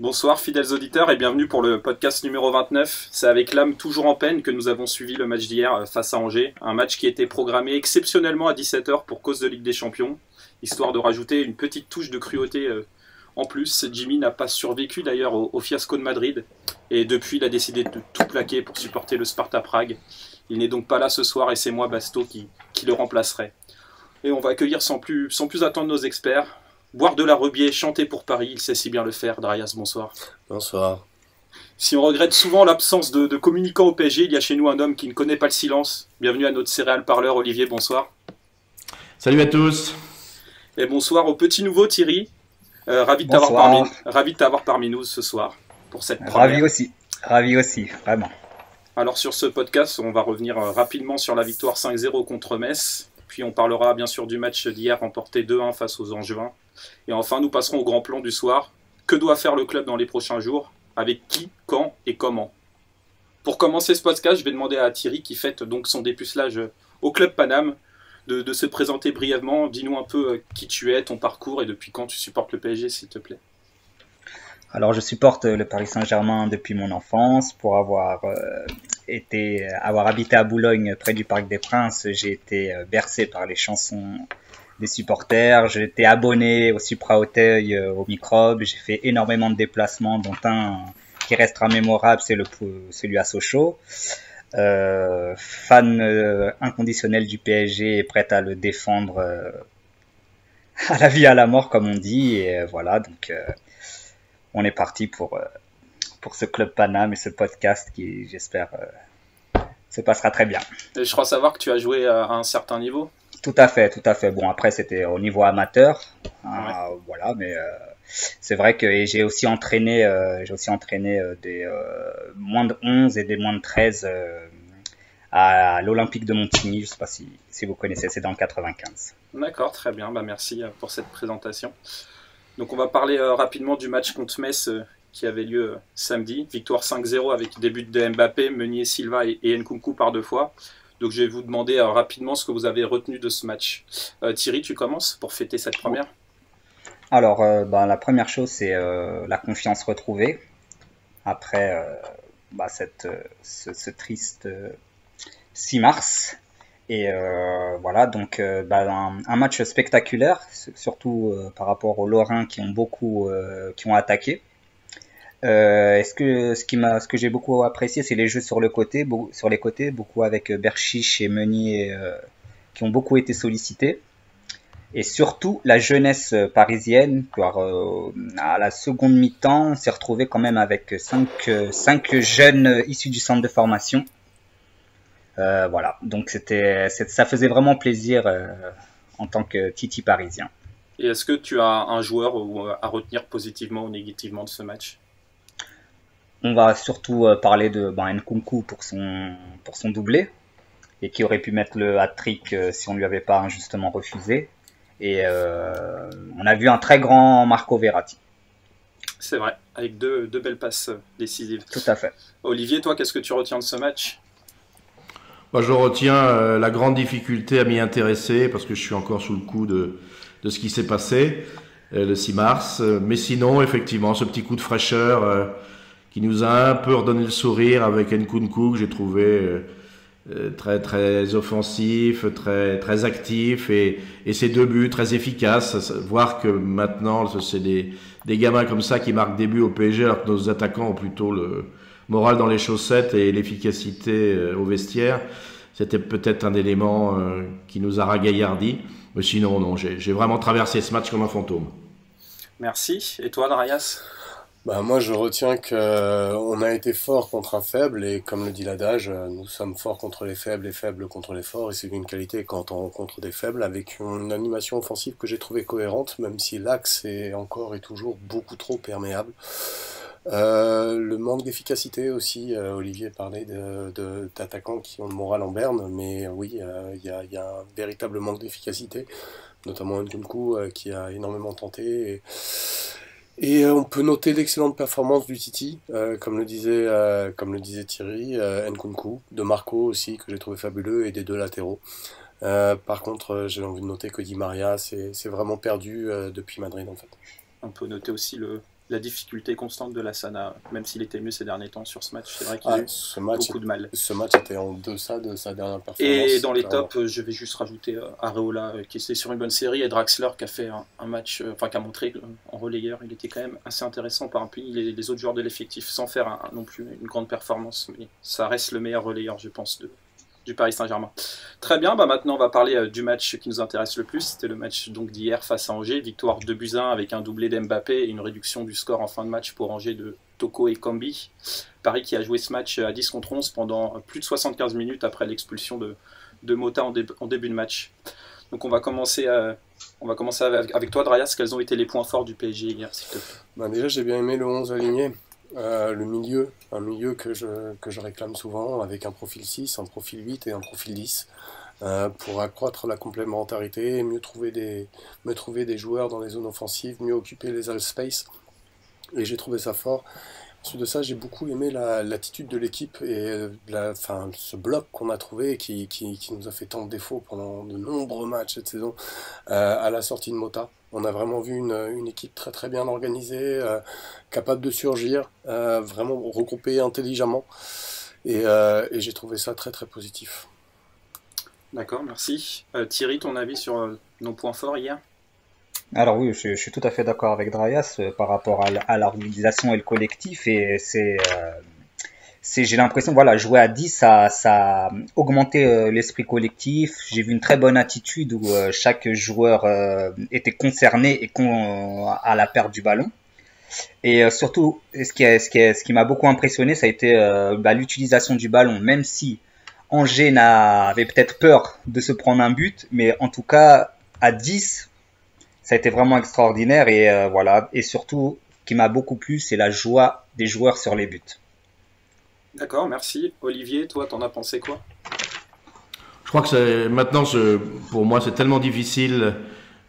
Bonsoir fidèles auditeurs et bienvenue pour le podcast numéro 29. C'est avec l'âme toujours en peine que nous avons suivi le match d'hier face à Angers. Un match qui était programmé exceptionnellement à 17h pour cause de Ligue des Champions, histoire de rajouter une petite touche de cruauté en plus. Jimmy n'a pas survécu d'ailleurs au fiasco de Madrid et depuis il a décidé de tout plaquer pour supporter le Sparta Prague. Il n'est donc pas là ce soir et c'est moi Basto qui le remplacerai. Et on va accueillir sans plus attendre nos experts. Boire de la Rebier, chanter pour Paris, il sait si bien le faire. Darius, bonsoir. Bonsoir. Si on regrette souvent l'absence de communicants au PSG, il y a chez nous un homme qui ne connaît pas le silence. Bienvenue à notre céréal parleur, Olivier, bonsoir. Salut à tous. Et bonsoir au petit nouveau Thierry. Ravi de t'avoir parmi nous ce soir pour cette première. Ravi aussi, vraiment. Alors sur ce podcast, on va revenir rapidement sur la victoire 5-0 contre Metz. Puis on parlera bien sûr du match d'hier remporté 2-1 face aux Angevins. Et enfin, nous passerons au grand plan du soir. Que doit faire le club dans les prochains jours? Avec qui, quand et comment? Pour commencer ce podcast, je vais demander à Thierry, qui fête donc son dépucelage au club Paname, de se présenter brièvement. Dis-nous un peu qui tu es, ton parcours et depuis quand tu supportes le PSG, s'il te plaît. Alors, je supporte le Paris Saint-Germain depuis mon enfance. Pour avoir habité à Boulogne, près du Parc des Princes, j'ai été bercé par les chansons des supporters. J'ai été abonné au Supra Auteuil, au Microbe. J'ai fait énormément de déplacements, dont un qui restera mémorable, c'est celui à Sochaux. Fan inconditionnel du PSG et prêt à le défendre à la vie à la mort, comme on dit. Et voilà, donc on est parti pour ce Club Paname et ce podcast qui, j'espère, se passera très bien. Et je crois savoir que tu as joué à un certain niveau. Tout à fait. Bon, après, c'était au niveau amateur. Ouais. Voilà, mais c'est vrai que j'ai aussi entraîné des moins de 11 et des moins de 13 à l'Olympique de Montigny. Je ne sais pas si vous connaissez, c'est dans le 95. D'accord, très bien. Merci pour cette présentation. Donc on va parler rapidement du match contre Metz qui avait lieu samedi. Victoire 5-0 avec début de Mbappé, Meunier, Silva et Nkunku par deux fois. Donc je vais vous demander rapidement ce que vous avez retenu de ce match. Thierry, tu commences pour fêter cette première. Alors, la première chose, c'est la confiance retrouvée après ce triste 6 mars. Et voilà, donc un match spectaculaire, surtout par rapport aux Lorrains qui ont attaqué. Ce que j'ai beaucoup apprécié, c'est les jeux sur les côtés, beaucoup avec Berchiche et Meunier qui ont beaucoup été sollicités. Et surtout la jeunesse parisienne, car à la seconde mi-temps, on s'est retrouvé quand même avec 5 jeunes issus du centre de formation. Voilà, donc ça faisait vraiment plaisir en tant que Titi parisien. Et est-ce que tu as un joueur à retenir positivement ou négativement de ce match? On va surtout parler de Nkunku pour son doublé, et qui aurait pu mettre le hat-trick si on lui avait pas injustement refusé. Et on a vu un très grand Marco Verratti. C'est vrai, avec deux belles passes décisives. Tout à fait. Olivier, toi, qu'est-ce que tu retiens de ce match? Je retiens la grande difficulté à m'y intéresser parce que je suis encore sous le coup de ce qui s'est passé le 6 mars. Mais sinon, effectivement, ce petit coup de fraîcheur qui nous a un peu redonné le sourire avec Nkunku que j'ai trouvé très très offensif, très très actif et ses 2 buts très efficaces. Voir que maintenant c'est des gamins comme ça qui marquent des buts au PSG alors que nos attaquants ont plutôt le moral dans les chaussettes et l'efficacité au vestiaire, c'était peut-être un élément qui nous a ragaillardi. Mais sinon non, j'ai vraiment traversé ce match comme un fantôme. Merci. Et toi, Darius? Moi, je retiens que on a été fort contre un faible et comme le dit l'adage, nous sommes forts contre les faibles et faibles contre les forts et c'est une qualité quand on rencontre des faibles avec une animation offensive que j'ai trouvée cohérente, même si l'axe est encore et toujours beaucoup trop perméable. Le manque d'efficacité aussi, Olivier parlait d'attaquants qui ont le moral en berne, mais oui, il y a un véritable manque d'efficacité, notamment Nkunku qui a énormément tenté. Et on peut noter l'excellente performance du Titi, comme le disait Thierry, Nkunku, de Marco aussi, que j'ai trouvé fabuleux, et des 2 latéraux. Par contre, j'ai envie de noter que Di Maria s'est vraiment perdu depuis Madrid en fait. On peut noter aussi la difficulté constante de Lassana, même s'il était mieux ces derniers temps sur ce match. C'est vrai qu'il a eu beaucoup de mal. Ce match était en deçà de sa dernière performance. Et dans les tops, je vais juste rajouter Areola qui était sur une bonne série et Draxler qui a fait un match, qui a montré en relayeur, il était quand même assez intéressant parmi les autres joueurs de l'effectif, sans faire non plus une grande performance. Mais ça reste le meilleur relayeur, je pense, du Paris Saint-Germain. Très bien, maintenant on va parler du match qui nous intéresse le plus. C'était le match donc d'hier face à Angers, victoire 2-1 avec un doublé d'Mbappé et une réduction du score en fin de match pour Angers de Toko et Kambi. Paris qui a joué ce match à 10 contre 11 pendant plus de 75 minutes après l'expulsion de Mota en début de match. Donc on va commencer avec toi, Drayas. Quels ont été les points forts du PSG hier, s'il te plaît? Déjà, j'ai bien aimé le 11 aligné. Le milieu, un milieu que je réclame souvent, avec un profil 6, un profil 8 et un profil 10, pour accroître la complémentarité, mieux trouver des joueurs dans les zones offensives, mieux occuper les half space, et j'ai trouvé ça fort. Ensuite de ça, j'ai beaucoup aimé l'attitude de l'équipe et ce bloc qu'on a trouvé qui nous a fait tant de défauts pendant de nombreux matchs cette saison à la sortie de Mota. On a vraiment vu une équipe très très bien organisée, capable de surgir, vraiment regroupée intelligemment et j'ai trouvé ça très très positif. D'accord, merci. Thierry, ton avis sur nos points forts hier? Alors oui, je suis tout à fait d'accord avec Drayas par rapport à l'organisation et le collectif. Et j'ai l'impression, voilà, jouer à 10, ça a augmenté l'esprit collectif. J'ai vu une très bonne attitude où chaque joueur était concerné et à la perte du ballon. Et surtout, ce qui m'a beaucoup impressionné, ça a été l'utilisation du ballon, même si Angers avait peut-être peur de se prendre un but, mais en tout cas, à 10, ça a été vraiment extraordinaire et voilà. Et surtout, ce qui m'a beaucoup plu, c'est la joie des joueurs sur les buts. D'accord, merci. Olivier, toi, t'en as pensé quoi? Je crois que maintenant, pour moi, c'est tellement difficile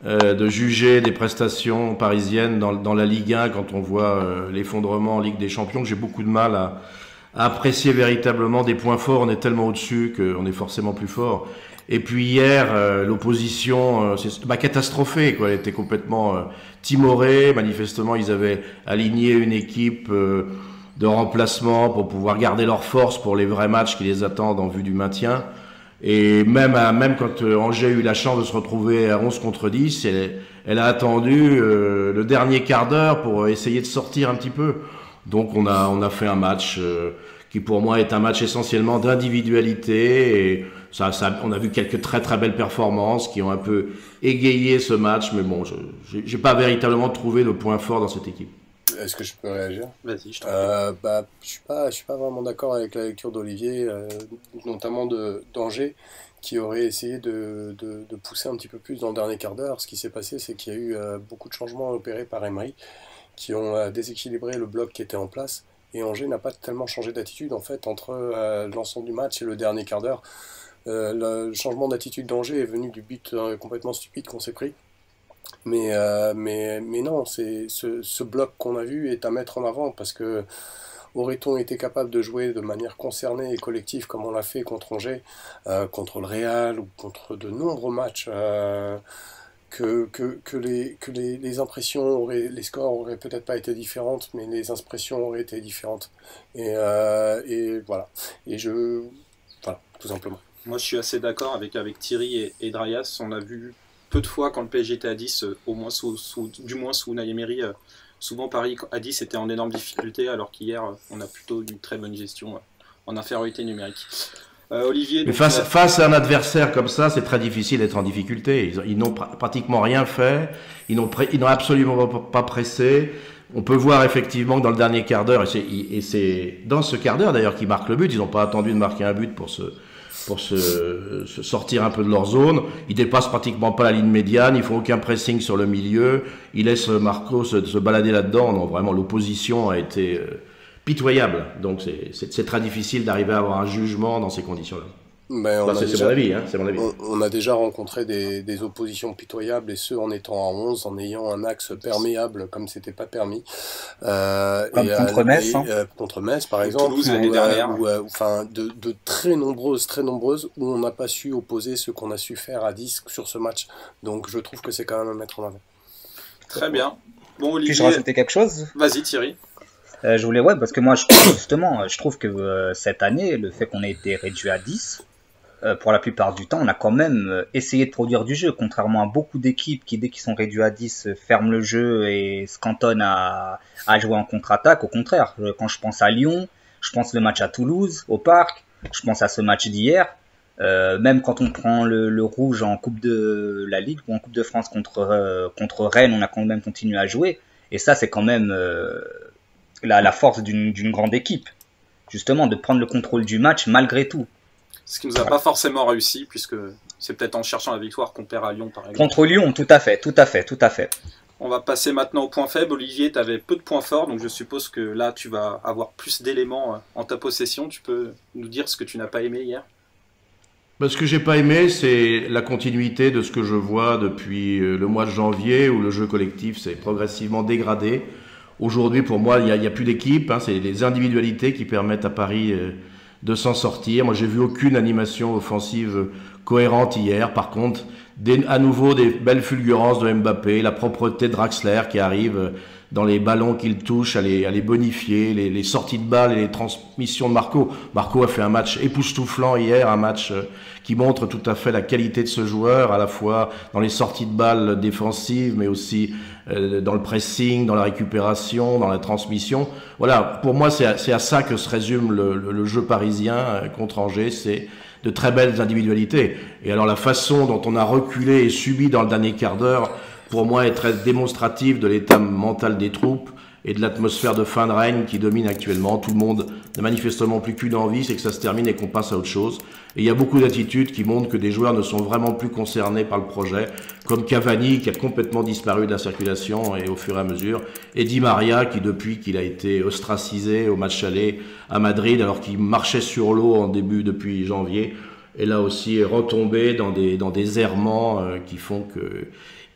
de juger des prestations parisiennes dans la Ligue 1 quand on voit l'effondrement en Ligue des Champions, que j'ai beaucoup de mal à apprécier véritablement des points forts. On est tellement au-dessus qu'on est forcément plus fort. Et puis hier, l'opposition catastrophée, quoi. Elle était complètement timorée. Manifestement, ils avaient aligné une équipe de remplacement pour pouvoir garder leur force pour les vrais matchs qui les attendent en vue du maintien. Et même quand Angers a eu la chance de se retrouver à 11 contre 10, elle a attendu le dernier quart d'heure pour essayer de sortir un petit peu. Donc on a fait un match qui pour moi est un match essentiellement d'individualité et on a vu quelques très très belles performances qui ont un peu égayé ce match, mais bon, j'ai pas véritablement trouvé de point fort dans cette équipe. Est-ce que je peux réagir? Vas-y, je t'en prie. Je suis pas vraiment d'accord avec la lecture d'Olivier, notamment d'Angers, qui aurait essayé de pousser un petit peu plus dans le dernier quart d'heure. Ce qui s'est passé, c'est qu'il y a eu beaucoup de changements opérés par Emery qui ont déséquilibré le bloc qui était en place. Et Angers n'a pas tellement changé d'attitude en fait entre l'ensemble du match et le dernier quart d'heure. Le changement d'attitude d'Angers est venu du but complètement stupide qu'on s'est pris. Mais non, ce bloc qu'on a vu est à mettre en avant parce que aurait-on été capable de jouer de manière concernée et collective comme on l'a fait contre Angers, contre le Real ou contre de nombreux matchs, que les impressions les scores auraient peut-être pas été différentes, mais les impressions auraient été différentes. Et voilà. Voilà, tout simplement. Moi, je suis assez d'accord avec Thierry et Drayas. On a vu peu de fois quand le PSG était à 10, au moins du moins sous Unai Emery, souvent Paris à 10 était en énorme difficulté, alors qu'hier, on a plutôt une très bonne gestion en infériorité numérique. Olivier, mais face à un adversaire comme ça, c'est très difficile d'être en difficulté. Ils n'ont pratiquement rien fait, ils n'ont absolument pas pressé. On peut voir effectivement que dans le dernier quart d'heure, et c'est dans ce quart d'heure d'ailleurs qu'ils marquent le but, ils n'ont pas attendu de marquer un but pour se sortir un peu de leur zone. Ils dépassent pratiquement pas la ligne médiane, ils font aucun pressing sur le milieu, ils laissent Marco se balader là-dedans. Non, vraiment, l'opposition a été pitoyable. Donc c'est très difficile d'arriver à avoir un jugement dans ces conditions-là. C'est mon avis, hein, c'est mon avis. On a déjà rencontré des oppositions pitoyables, et ce en étant à 11, en ayant un axe perméable comme c'était pas permis. Contre Metz, contre Metz par exemple, Toulouse, l'année dernière. Enfin, de très nombreuses, où on n'a pas su opposer ce qu'on a su faire à 10 sur ce match. Donc je trouve que c'est quand même à mettre en avant. Très bien. Bon, Puis-je Olivier, rajouter quelque chose? vas-y Thierry. Je voulais, ouais, parce que moi, justement, je trouve que cette année, le fait qu'on ait été réduit à 10, pour la plupart du temps, on a quand même essayé de produire du jeu, contrairement à beaucoup d'équipes qui, dès qu'ils sont réduits à 10, ferment le jeu et se cantonnent à jouer en contre-attaque. Au contraire, quand je pense à Lyon, je pense le match à Toulouse, au Parc, je pense à ce match d'hier. Même quand on prend le rouge en Coupe de la Ligue ou en Coupe de France contre Rennes, on a quand même continué à jouer. Et ça, c'est quand même la force d'une grande équipe, justement, de prendre le contrôle du match malgré tout. Ce qui nous a pas forcément réussi, puisque c'est peut-être en cherchant la victoire qu'on perd à Lyon, par exemple. Contre Lyon, tout à fait, tout à fait, tout à fait. On va passer maintenant au point faible. Olivier, tu avais peu de points forts, donc je suppose que là, tu vas avoir plus d'éléments en ta possession. Tu peux nous dire ce que tu n'as pas aimé hier? Ce que j'ai pas aimé, c'est la continuité de ce que je vois depuis le mois de janvier, où le jeu collectif s'est progressivement dégradé. Aujourd'hui, pour moi, il y a plus d'équipe, hein, c'est les individualités qui permettent à Paris de s'en sortir. Moi, j'ai vu aucune animation offensive cohérente hier. Par contre, à nouveau des belles fulgurances de Mbappé, la propreté de Draxler qui arrive dans les ballons qu'il touche, à les bonifier, les sorties de balles et les transmissions de Marco. Marco a fait un match époustouflant hier, un match qui montre tout à fait la qualité de ce joueur, à la fois dans les sorties de balles défensives, mais aussi dans le pressing, dans la récupération, dans la transmission. Voilà, pour moi, c'est à ça que se résume le jeu parisien contre Angers, c'est de très belles individualités. Et alors la façon dont on a reculé et subi dans le dernier quart d'heure, pour moi, est très démonstrative de l'état mental des troupes et de l'atmosphère de fin de règne qui domine actuellement. Tout le monde n'a manifestement plus qu'une envie, c'est que ça se termine et qu'on passe à autre chose. Et il y a beaucoup d'attitudes qui montrent que des joueurs ne sont vraiment plus concernés par le projet, comme Cavani qui a complètement disparu de la circulation et au fur et à mesure, et Di Maria qui depuis qu'il a été ostracisé au match aller à Madrid alors qu'il marchait sur l'eau depuis janvier, est là aussi retombé dans des errements qui font que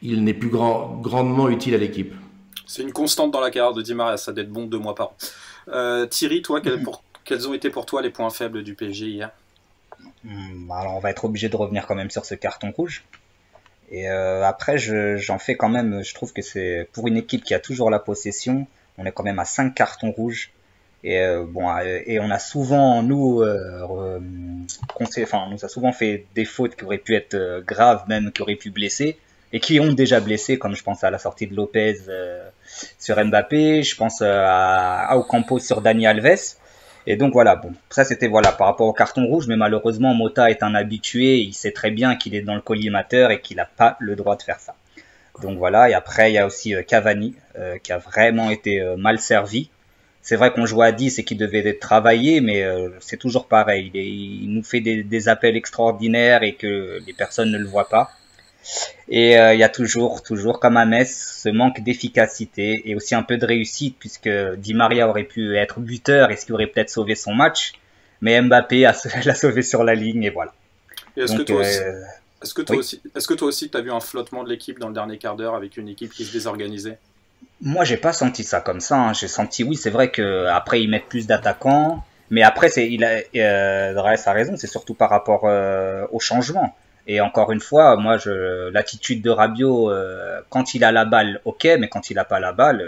il n'est plus grandement utile à l'équipe. C'est une constante dans la carrière de Di Maria, ça d'être bon 2 mois par an. Thierry, toi, quels ont été pour toi les points faibles du PSG hier? Alors on va être obligé de revenir quand même sur ce carton rouge. Et après, j'en fais quand même, je trouve que c'est pour une équipe qui a toujours la possession, on est quand même à 5 cartons rouges. Et et on a souvent, nous a souvent fait des fautes qui auraient pu être graves, même qui auraient pu blesser, et qui ont déjà blessé, comme je pense à la sortie de Lopez sur Mbappé, je pense à Ocampo sur Dani Alves. Et donc voilà, bon, ça c'était par rapport au carton rouge, mais malheureusement Mota est un habitué, il sait très bien qu'il est dans le collimateur et qu'il n'a pas le droit de faire ça. Donc voilà, et après il y a aussi Cavani qui a vraiment été mal servi. C'est vrai qu'on joue à 10 et qu'il devait être travaillé, mais c'est toujours pareil. Il nous fait des appels extraordinaires et que les personnes ne le voient pas. Et il y a toujours comme à Metz, ce manque d'efficacité et aussi un peu de réussite, puisque Di Maria aurait pu être buteur et ce qui aurait peut-être sauvé son match, mais Mbappé l'a sauvé sur la ligne et voilà. Et est-ce que toi aussi tu as vu un flottement de l'équipe dans le dernier quart d'heure avec une équipe qui se désorganisait? Moi, j'ai pas senti ça comme ça, hein. J'ai senti, oui, c'est vrai que après ils mettent plus d'attaquants, mais après Draes a raison, c'est surtout par rapport au changement. Et encore une fois, moi, l'attitude de Rabiot, quand il a la balle, ok, mais quand il a pas la balle,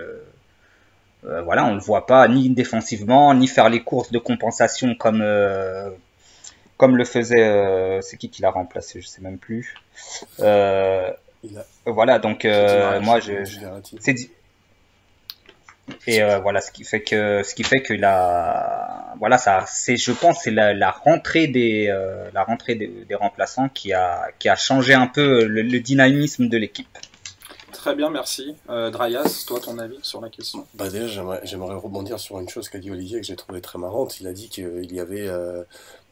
voilà, on le voit pas ni défensivement, ni faire les courses de compensation comme le faisait, c'est qui l'a remplacé, je sais même plus. Voilà, donc moi, c'est et voilà, ce qui fait que voilà, ça, je pense, c'est la rentrée des remplaçants qui a changé un peu le dynamisme de l'équipe. Très bien, merci. Drayas, toi, ton avis sur la question? Déjà, j'aimerais rebondir sur une chose qu'a dit Olivier que j'ai trouvé très marrante. Il a dit qu'il y avait,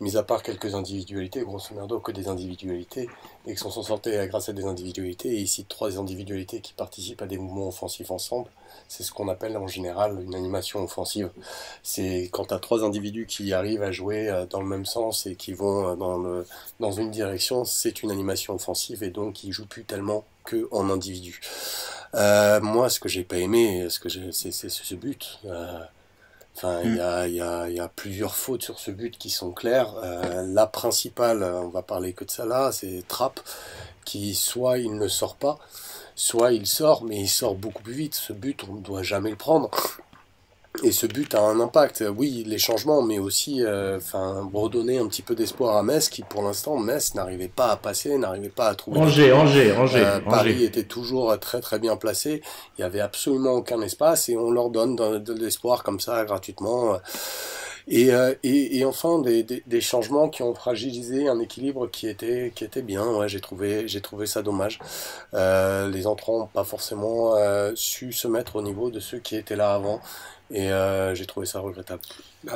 mis à part quelques individualités, grosso merdo, que des individualités, et que s'en sont sortis grâce à des individualités. Et il cite 3 individualités qui participent à des mouvements offensifs ensemble. C'est ce qu'on appelle en général une animation offensive. C'est quand tu as 3 individus qui arrivent à jouer dans le même sens et qui vont dans une direction, c'est une animation offensive et donc ils jouent plus tellement que en individu. Moi, ce que j'ai pas aimé, c'est ce but. Il y a plusieurs fautes sur ce but qui sont claires. La principale, on va parler que de ça là, c'est Trapp qui soit il ne sort pas. soit il sort, mais il sort beaucoup plus vite. Ce but, on ne doit jamais le prendre. Et ce but a un impact, oui, les changements, mais aussi redonner un petit peu d'espoir à Metz, qui pour l'instant, Metz n'arrivait pas à passer, n'arrivait pas à trouver. Angers. Paris était toujours très très bien placé, il n'y avait absolument aucun espace, et on leur donne de l'espoir comme ça, gratuitement. Et enfin, des changements qui ont fragilisé un équilibre qui était bien. Ouais, j'ai trouvé ça dommage. Les entrants n'ont pas forcément su se mettre au niveau de ceux qui étaient là avant. Et j'ai trouvé ça regrettable.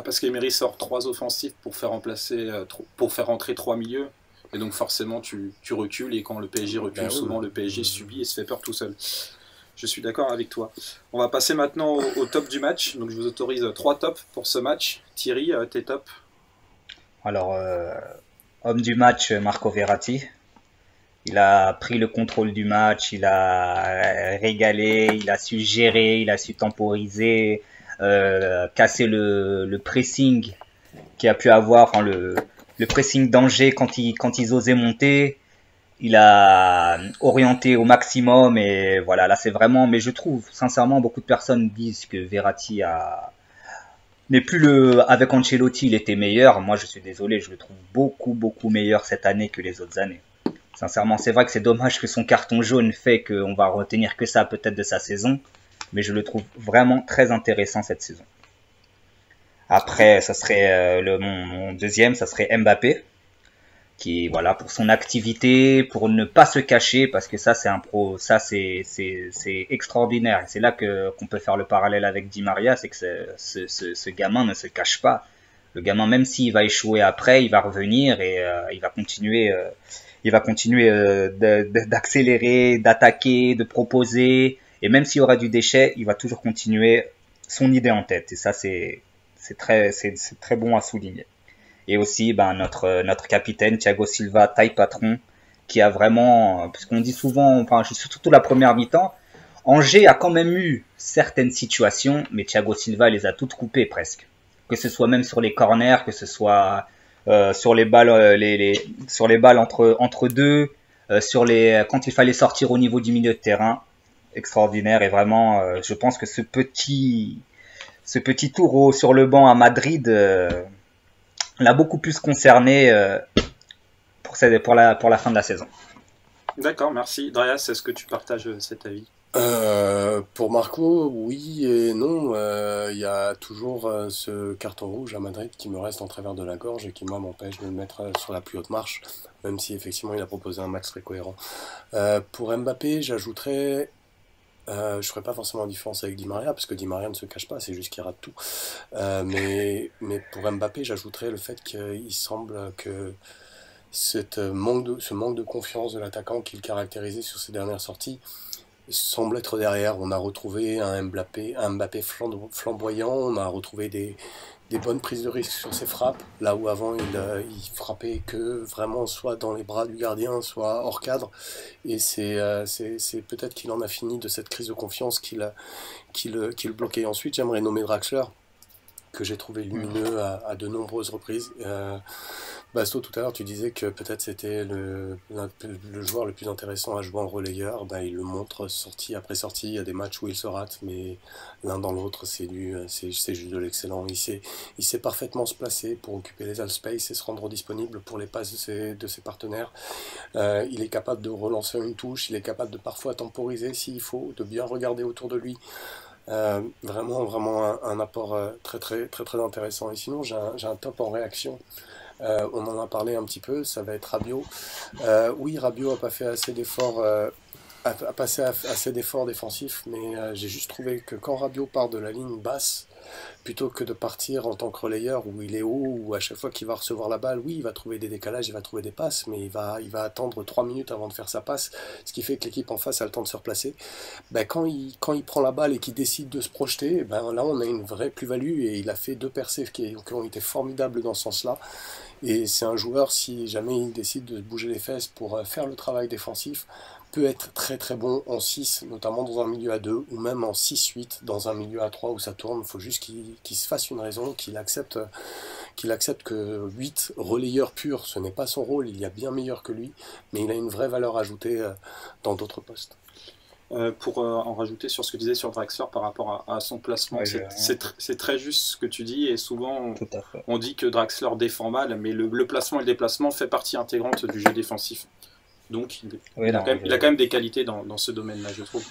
Parce qu'Emery sort 3 offensifs pour faire pour faire rentrer 3 milieux. Et donc forcément tu recules, et quand le PSG recule, souvent le PSG subit et se fait peur tout seul. Je suis d'accord avec toi. On va passer maintenant au top du match. Donc je vous autorise 3 tops pour ce match. Thierry, tes tops? Alors, homme du match, Marco Verratti. Il a pris le contrôle du match, il a régalé, il a su gérer, il a su temporiser, casser le pressing qu'il a pu avoir, enfin le pressing d'Angers quand ils osaient monter. Il a orienté au maximum, et voilà, là c'est vraiment, mais je trouve sincèrement, beaucoup de personnes disent que Verratti n'est plus avec Ancelotti, il était meilleur. Moi je suis désolé, je le trouve beaucoup meilleur cette année que les autres années. Sincèrement, c'est vrai que c'est dommage que son carton jaune fait qu'on va retenir que ça peut-être de sa saison, mais je le trouve vraiment très intéressant cette saison. Après, ça serait mon deuxième, ça serait Mbappé, qui, voilà, pour son activité, pour ne pas se cacher, parce que ça c'est un pro, ça c'est extraordinaire. Et c'est là qu'on peut faire le parallèle avec Di Maria, c'est que ce gamin ne se cache pas. Le gamin, même s'il va échouer après, il va revenir, et il va continuer. Il va continuer d'accélérer, d'attaquer, de proposer, et même s'il y aura du déchet, il va toujours continuer son idée en tête. Et ça, c'est très bon à souligner. Et aussi, notre capitaine Thiago Silva, taille patron, qui a vraiment, puisqu'on dit souvent, enfin surtout la première mi-temps, Angers a quand même eu certaines situations, mais Thiago Silva les a toutes coupées presque. Que ce soit même sur les corners, que ce soit sur les balles, sur les balles entre deux, quand il fallait sortir au niveau du milieu de terrain, extraordinaire. Et vraiment, je pense que ce petit tour sur le banc à Madrid l'a beaucoup plus concerné pour la fin de la saison. D'accord, merci. Darius, est-ce que tu partages cet avis? Pour Marco, oui et non. Il y a toujours ce carton rouge à Madrid qui me reste en travers de la gorge et qui, moi, m'empêche de le mettre sur la plus haute marche, même si effectivement il a proposé un match très cohérent. Pour Mbappé, j'ajouterais, je ferais pas forcément la différence avec Di Maria, parce que Di Maria ne se cache pas, c'est juste qu'il rate tout. Mais pour Mbappé, j'ajouterais le fait qu'il semble que ce manque de confiance de l'attaquant qu'il caractérisait sur ses dernières sorties semble être derrière. On a retrouvé un Mbappé flamboyant, on a retrouvé des bonnes prises de risque sur ses frappes, là où avant il frappait que vraiment soit dans les bras du gardien, soit hors cadre. Et c'est peut-être qu'il en a fini de cette crise de confiance qui le bloquait. Ensuite, j'aimerais nommer Draxler, que j'ai trouvé lumineux à de nombreuses reprises. Basto, tout à l'heure, tu disais que peut-être c'était le joueur le plus intéressant à jouer en relayeur. Il le montre sortie après sortie. Il y a des matchs où il se rate, mais l'un dans l'autre, c'est juste de l'excellent. Il sait parfaitement se placer pour occuper les all-space et se rendre disponible pour les passes de ses partenaires. Il est capable de relancer une touche. Il est capable de parfois temporiser s'il faut, de bien regarder autour de lui. Vraiment un apport très intéressant. Et sinon, j'ai un top en réaction. On en a parlé un petit peu, ça va être Rabiot. Oui, Rabiot a pas fait assez d'efforts, a passé assez d'efforts défensifs, mais j'ai juste trouvé que quand Rabiot part de la ligne basse, plutôt que de partir en tant que relayeur où il est haut, où à chaque fois qu'il va recevoir la balle, oui, il va trouver des décalages, il va trouver des passes, mais il va attendre 3 minutes avant de faire sa passe, ce qui fait que l'équipe en face a le temps de se replacer. Quand il prend la balle et qu'il décide de se projeter, là on a une vraie plus-value, et il a fait 2 percées qui ont été formidables dans ce sens-là. Et c'est un joueur, si jamais il décide de bouger les fesses pour faire le travail défensif, peut être très bon en 6, notamment dans un milieu à 2, ou même en 6-8 dans un milieu à 3 où ça tourne. Il faut juste qu'il se fasse une raison, qu'il accepte que 8 relayeur pur, ce n'est pas son rôle, il y a bien meilleur que lui, mais il a une vraie valeur ajoutée dans d'autres postes. Pour en rajouter sur ce que disait sur Draxler par rapport à son placement, Ouais, c'est très juste ce que tu dis, et souvent tout à fait. on dit que Draxler défend mal, mais le placement et le déplacement fait partie intégrante du jeu défensif. Donc il a quand même des qualités dans ce domaine-là, je trouve.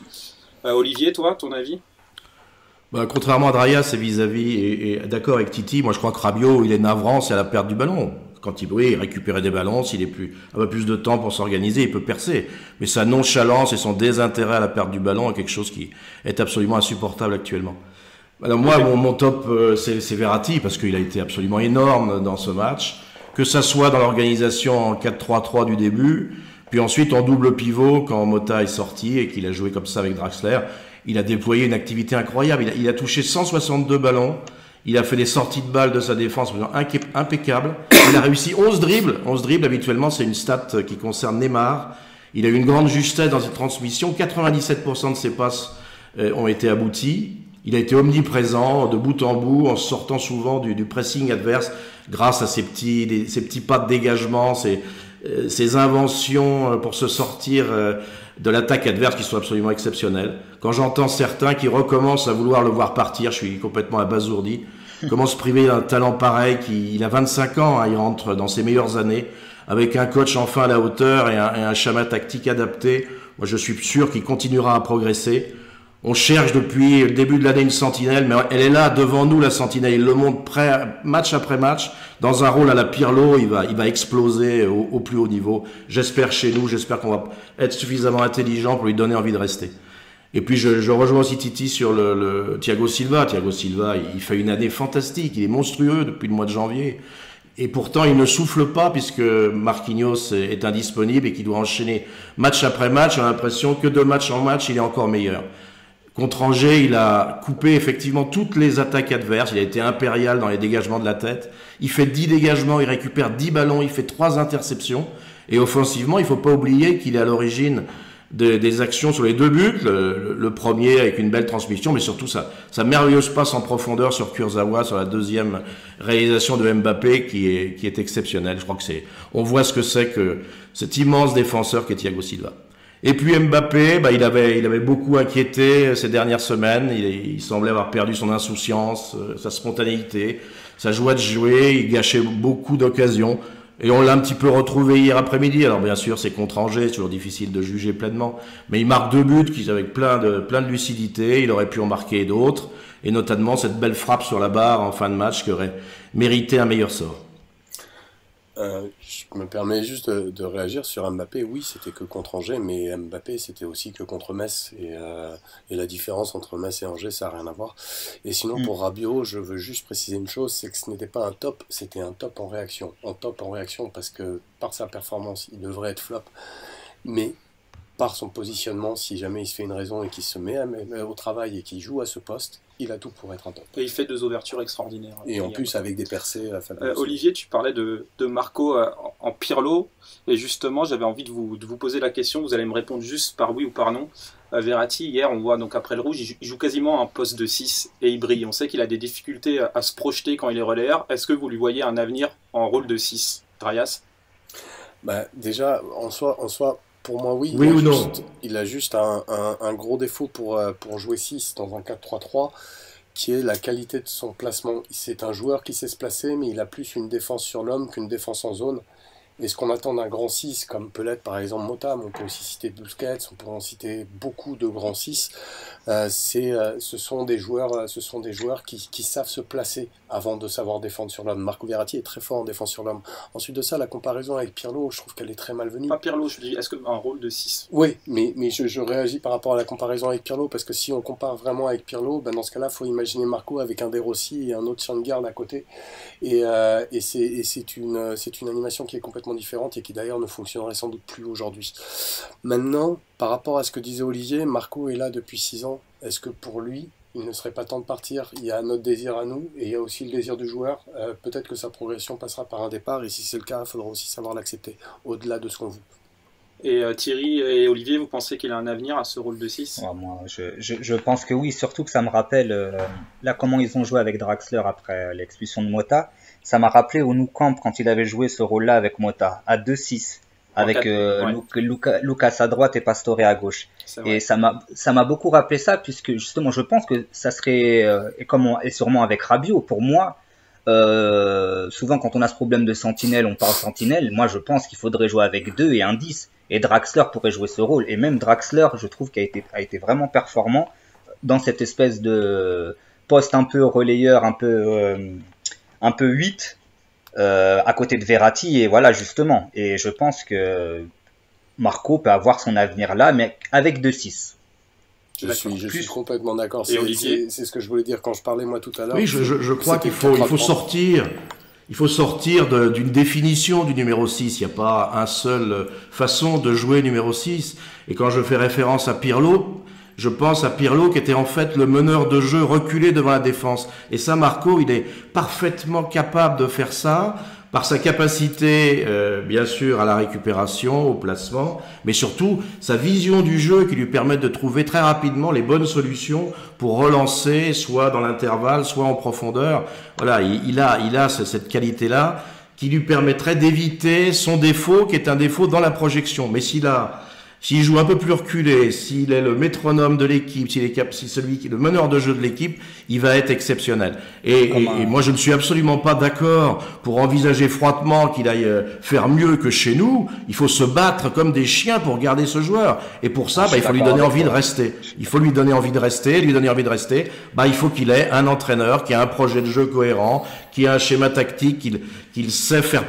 Olivier, toi, ton avis? Bah, contrairement à Draya, c'est vis-à-vis et d'accord avec Titi. Moi, je crois que Rabiot, il est navrant, c'est à la perte du ballon. Quand il récupérait des ballons, s'il est un peu plus de temps pour s'organiser, il peut percer. Mais sa nonchalance et son désintérêt à la perte du ballon est quelque chose qui est absolument insupportable actuellement. Alors moi, mon top, c'est Verratti, parce qu'il a été absolument énorme dans ce match. Que ça soit dans l'organisation en 4-3-3 du début, puis ensuite en double pivot, quand Mota est sorti et qu'il a joué comme ça avec Draxler, il a déployé une activité incroyable. Il a touché 162 ballons. Il a fait des sorties de balles de sa défense impeccables. Il a réussi 11 dribbles. 11 dribbles, habituellement, c'est une stat qui concerne Neymar. Il a eu une grande justesse dans ses transmissions. 97% de ses passes ont été abouties. Il a été omniprésent de bout en bout, en sortant souvent du pressing adverse grâce à ses petits pas de dégagement, ses inventions pour se sortir de l'attaque adverse qui sont absolument exceptionnelles. Quand j'entends certains qui recommencent à vouloir le voir partir, je suis complètement abasourdi. Comment se priver d'un talent pareil il a 25 ans, hein, il rentre dans ses meilleures années, avec un coach enfin à la hauteur et un schéma tactique adapté. Moi, je suis sûr qu'il continuera à progresser. On cherche depuis le début de l'année une sentinelle, mais elle est là devant nous, la sentinelle. Il le montre match après match, dans un rôle à la Pirlo. Il va exploser au plus haut niveau. J'espère chez nous, j'espère qu'on va être suffisamment intelligent pour lui donner envie de rester. Et puis je rejoins aussi Titi sur le Thiago Silva. Thiago Silva, il fait une année fantastique. Il est monstrueux depuis le mois de janvier. Et pourtant, il ne souffle pas puisque Marquinhos est indisponible et qu'il doit enchaîner match après match. On a l'impression que de match en match, il est encore meilleur. Contre Angers, il a coupé effectivement toutes les attaques adverses. Il a été impérial dans les dégagements de la tête. Il fait 10 dégagements, il récupère 10 ballons, il fait 3 interceptions. Et offensivement, il ne faut pas oublier qu'il est à l'origine des actions sur les 2 buts. Le premier avec une belle transmission, mais surtout sa merveilleuse passe en profondeur sur Kurzawa, sur la deuxième réalisation de Mbappé qui est exceptionnelle. Je crois que on voit ce que c'est que cet immense défenseur qu'est Thiago Silva. Et puis Mbappé, il avait beaucoup inquiété ces dernières semaines. Il semblait avoir perdu son insouciance, sa spontanéité, sa joie de jouer. Il gâchait beaucoup d'occasions. Et on l'a un petit peu retrouvé hier après-midi. Alors bien sûr, c'est contre Angers, c'est toujours difficile de juger pleinement. Mais il marque 2 buts avec plein de lucidité. Il aurait pu en marquer d'autres. Et notamment cette belle frappe sur la barre en fin de match qui aurait mérité un meilleur sort. Je me permets juste de réagir sur Mbappé. Oui, c'était que contre Angers, mais Mbappé, c'était aussi que contre Metz. Et la différence entre Metz et Angers, ça n'a rien à voir. Et sinon, pour Rabiot, je veux juste préciser une chose, c'est que ce n'était pas un top, c'était un top en réaction. Un top en réaction parce que par sa performance, il devrait être flop. Mais par son positionnement, si jamais il se fait une raison et qu'il se met au travail et qu'il joue à ce poste, il a tout pour être un top. Et il fait 2 ouvertures extraordinaires. Et en plus, avec des percées fabueuses. Olivier, tu parlais de Marco en Pirlo, et justement, j'avais envie de vous poser la question, vous allez me répondre juste par oui ou par non. Verratti, hier, on voit donc après le rouge, il joue quasiment un poste de 6 et il brille. On sait qu'il a des difficultés à se projeter quand il est relayeur. Est-ce que vous lui voyez un avenir en rôle de 6, Drayas? Déjà, en soi, pour moi, oui. Oui ou non? Il a juste un gros défaut pour jouer 6 dans un 4-3-3, qui est la qualité de son placement. C'est un joueur qui sait se placer, mais il a plus une défense sur l'homme qu'une défense en zone. Et ce qu'on attend d'un grand 6, comme peut l'être par exemple Mota, mais on peut aussi citer Busquets, on peut en citer beaucoup de grands 6, ce sont des joueurs qui savent se placer avant de savoir défendre sur l'homme. Marco Verratti est très fort en défense sur l'homme. Ensuite de ça, la comparaison avec Pirlo, je trouve qu'elle est très malvenue. Pas Pirlo, je dis, est-ce qu'un rôle de 6? Oui, mais je réagis par rapport à la comparaison avec Pirlo, parce que si on compare vraiment avec Pirlo, dans ce cas-là, il faut imaginer Marco avec un De Rossi et un autre Sandgaard à côté. Et c'est une animation qui est complètement différente et qui d'ailleurs ne fonctionnerait sans doute plus aujourd'hui. Maintenant, par rapport à ce que disait Olivier, Marco est là depuis 6 ans. Est-ce que pour lui, il ne serait pas temps de partir? Il y a notre désir à nous et il y a aussi le désir du joueur. Peut-être que sa progression passera par un départ et si c'est le cas, il faudra aussi savoir l'accepter au-delà de ce qu'on veut. Et Thierry et Olivier, vous pensez qu'il a un avenir à ce rôle de 6? Moi, je pense que oui, surtout que ça me rappelle là comment ils ont joué avec Draxler après l'expulsion de Mota. Ça m'a rappelé au Nou Camp quand il avait joué ce rôle-là avec Mota, à 2-6. avec ouais. Lucas à droite et Pastore à gauche. Et ça m'a beaucoup rappelé ça, puisque justement je pense que ça serait et sûrement avec Rabiot. Pour moi, souvent quand on a ce problème de sentinelle, on parle sentinelle. Moi, je pense qu'il faudrait jouer avec 2 et un 10. Et Draxler pourrait jouer ce rôle. Et même Draxler, je trouve qu'il a été vraiment performant dans cette espèce de poste un peu relayeur, un peu 8, à côté de Verratti. Et voilà, justement. Et je pense que Marco peut avoir son avenir là, mais avec 2-6. Je suis complètement d'accord. Et Olivier, c'est ce que je voulais dire quand je parlais moi tout à l'heure. Oui, je crois qu'il faut sortir. Il faut sortir d'une définition du numéro 6. Il n'y a pas un seul façon de jouer numéro 6. Et quand je fais référence à Pirlo, je pense à Pirlo qui était en fait le meneur de jeu reculé devant la défense. Et ça, Marco, il est parfaitement capable de faire ça par sa capacité, bien sûr, à la récupération, au placement, mais surtout sa vision du jeu qui lui permet de trouver très rapidement les bonnes solutions pour relancer, soit dans l'intervalle, soit en profondeur. Voilà, il a cette qualité-là qui lui permettrait d'éviter son défaut, qui est un défaut dans la projection. Mais s'il joue un peu plus reculé, s'il est le métronome de l'équipe, si celui qui est le meneur de jeu de l'équipe, il va être exceptionnel. Et moi, je ne suis absolument pas d'accord pour envisager froidement qu'il aille faire mieux que chez nous. Il faut se battre comme des chiens pour garder ce joueur. Et pour ça, il faut lui donner envie de rester. Il faut lui donner envie de rester, il faut qu'il ait un entraîneur qui a un projet de jeu cohérent, qui a un schéma tactique qu'il sait faire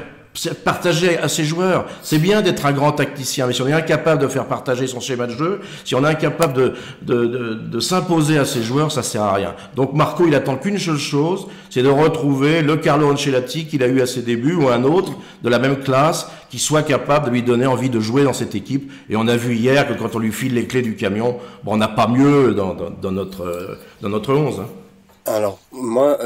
partager à ses joueurs. C'est bien d'être un grand tacticien, mais si on est incapable de faire partager son schéma de jeu, si on est incapable de s'imposer à ses joueurs, ça sert à rien. Donc Marco, il attend qu'une seule chose, c'est de retrouver le Carlo Ancelotti qu'il a eu à ses débuts, ou un autre de la même classe, qui soit capable de lui donner envie de jouer dans cette équipe. Et on a vu hier que quand on lui file les clés du camion, on n'a pas mieux dans notre 11. Hein. Alors moi,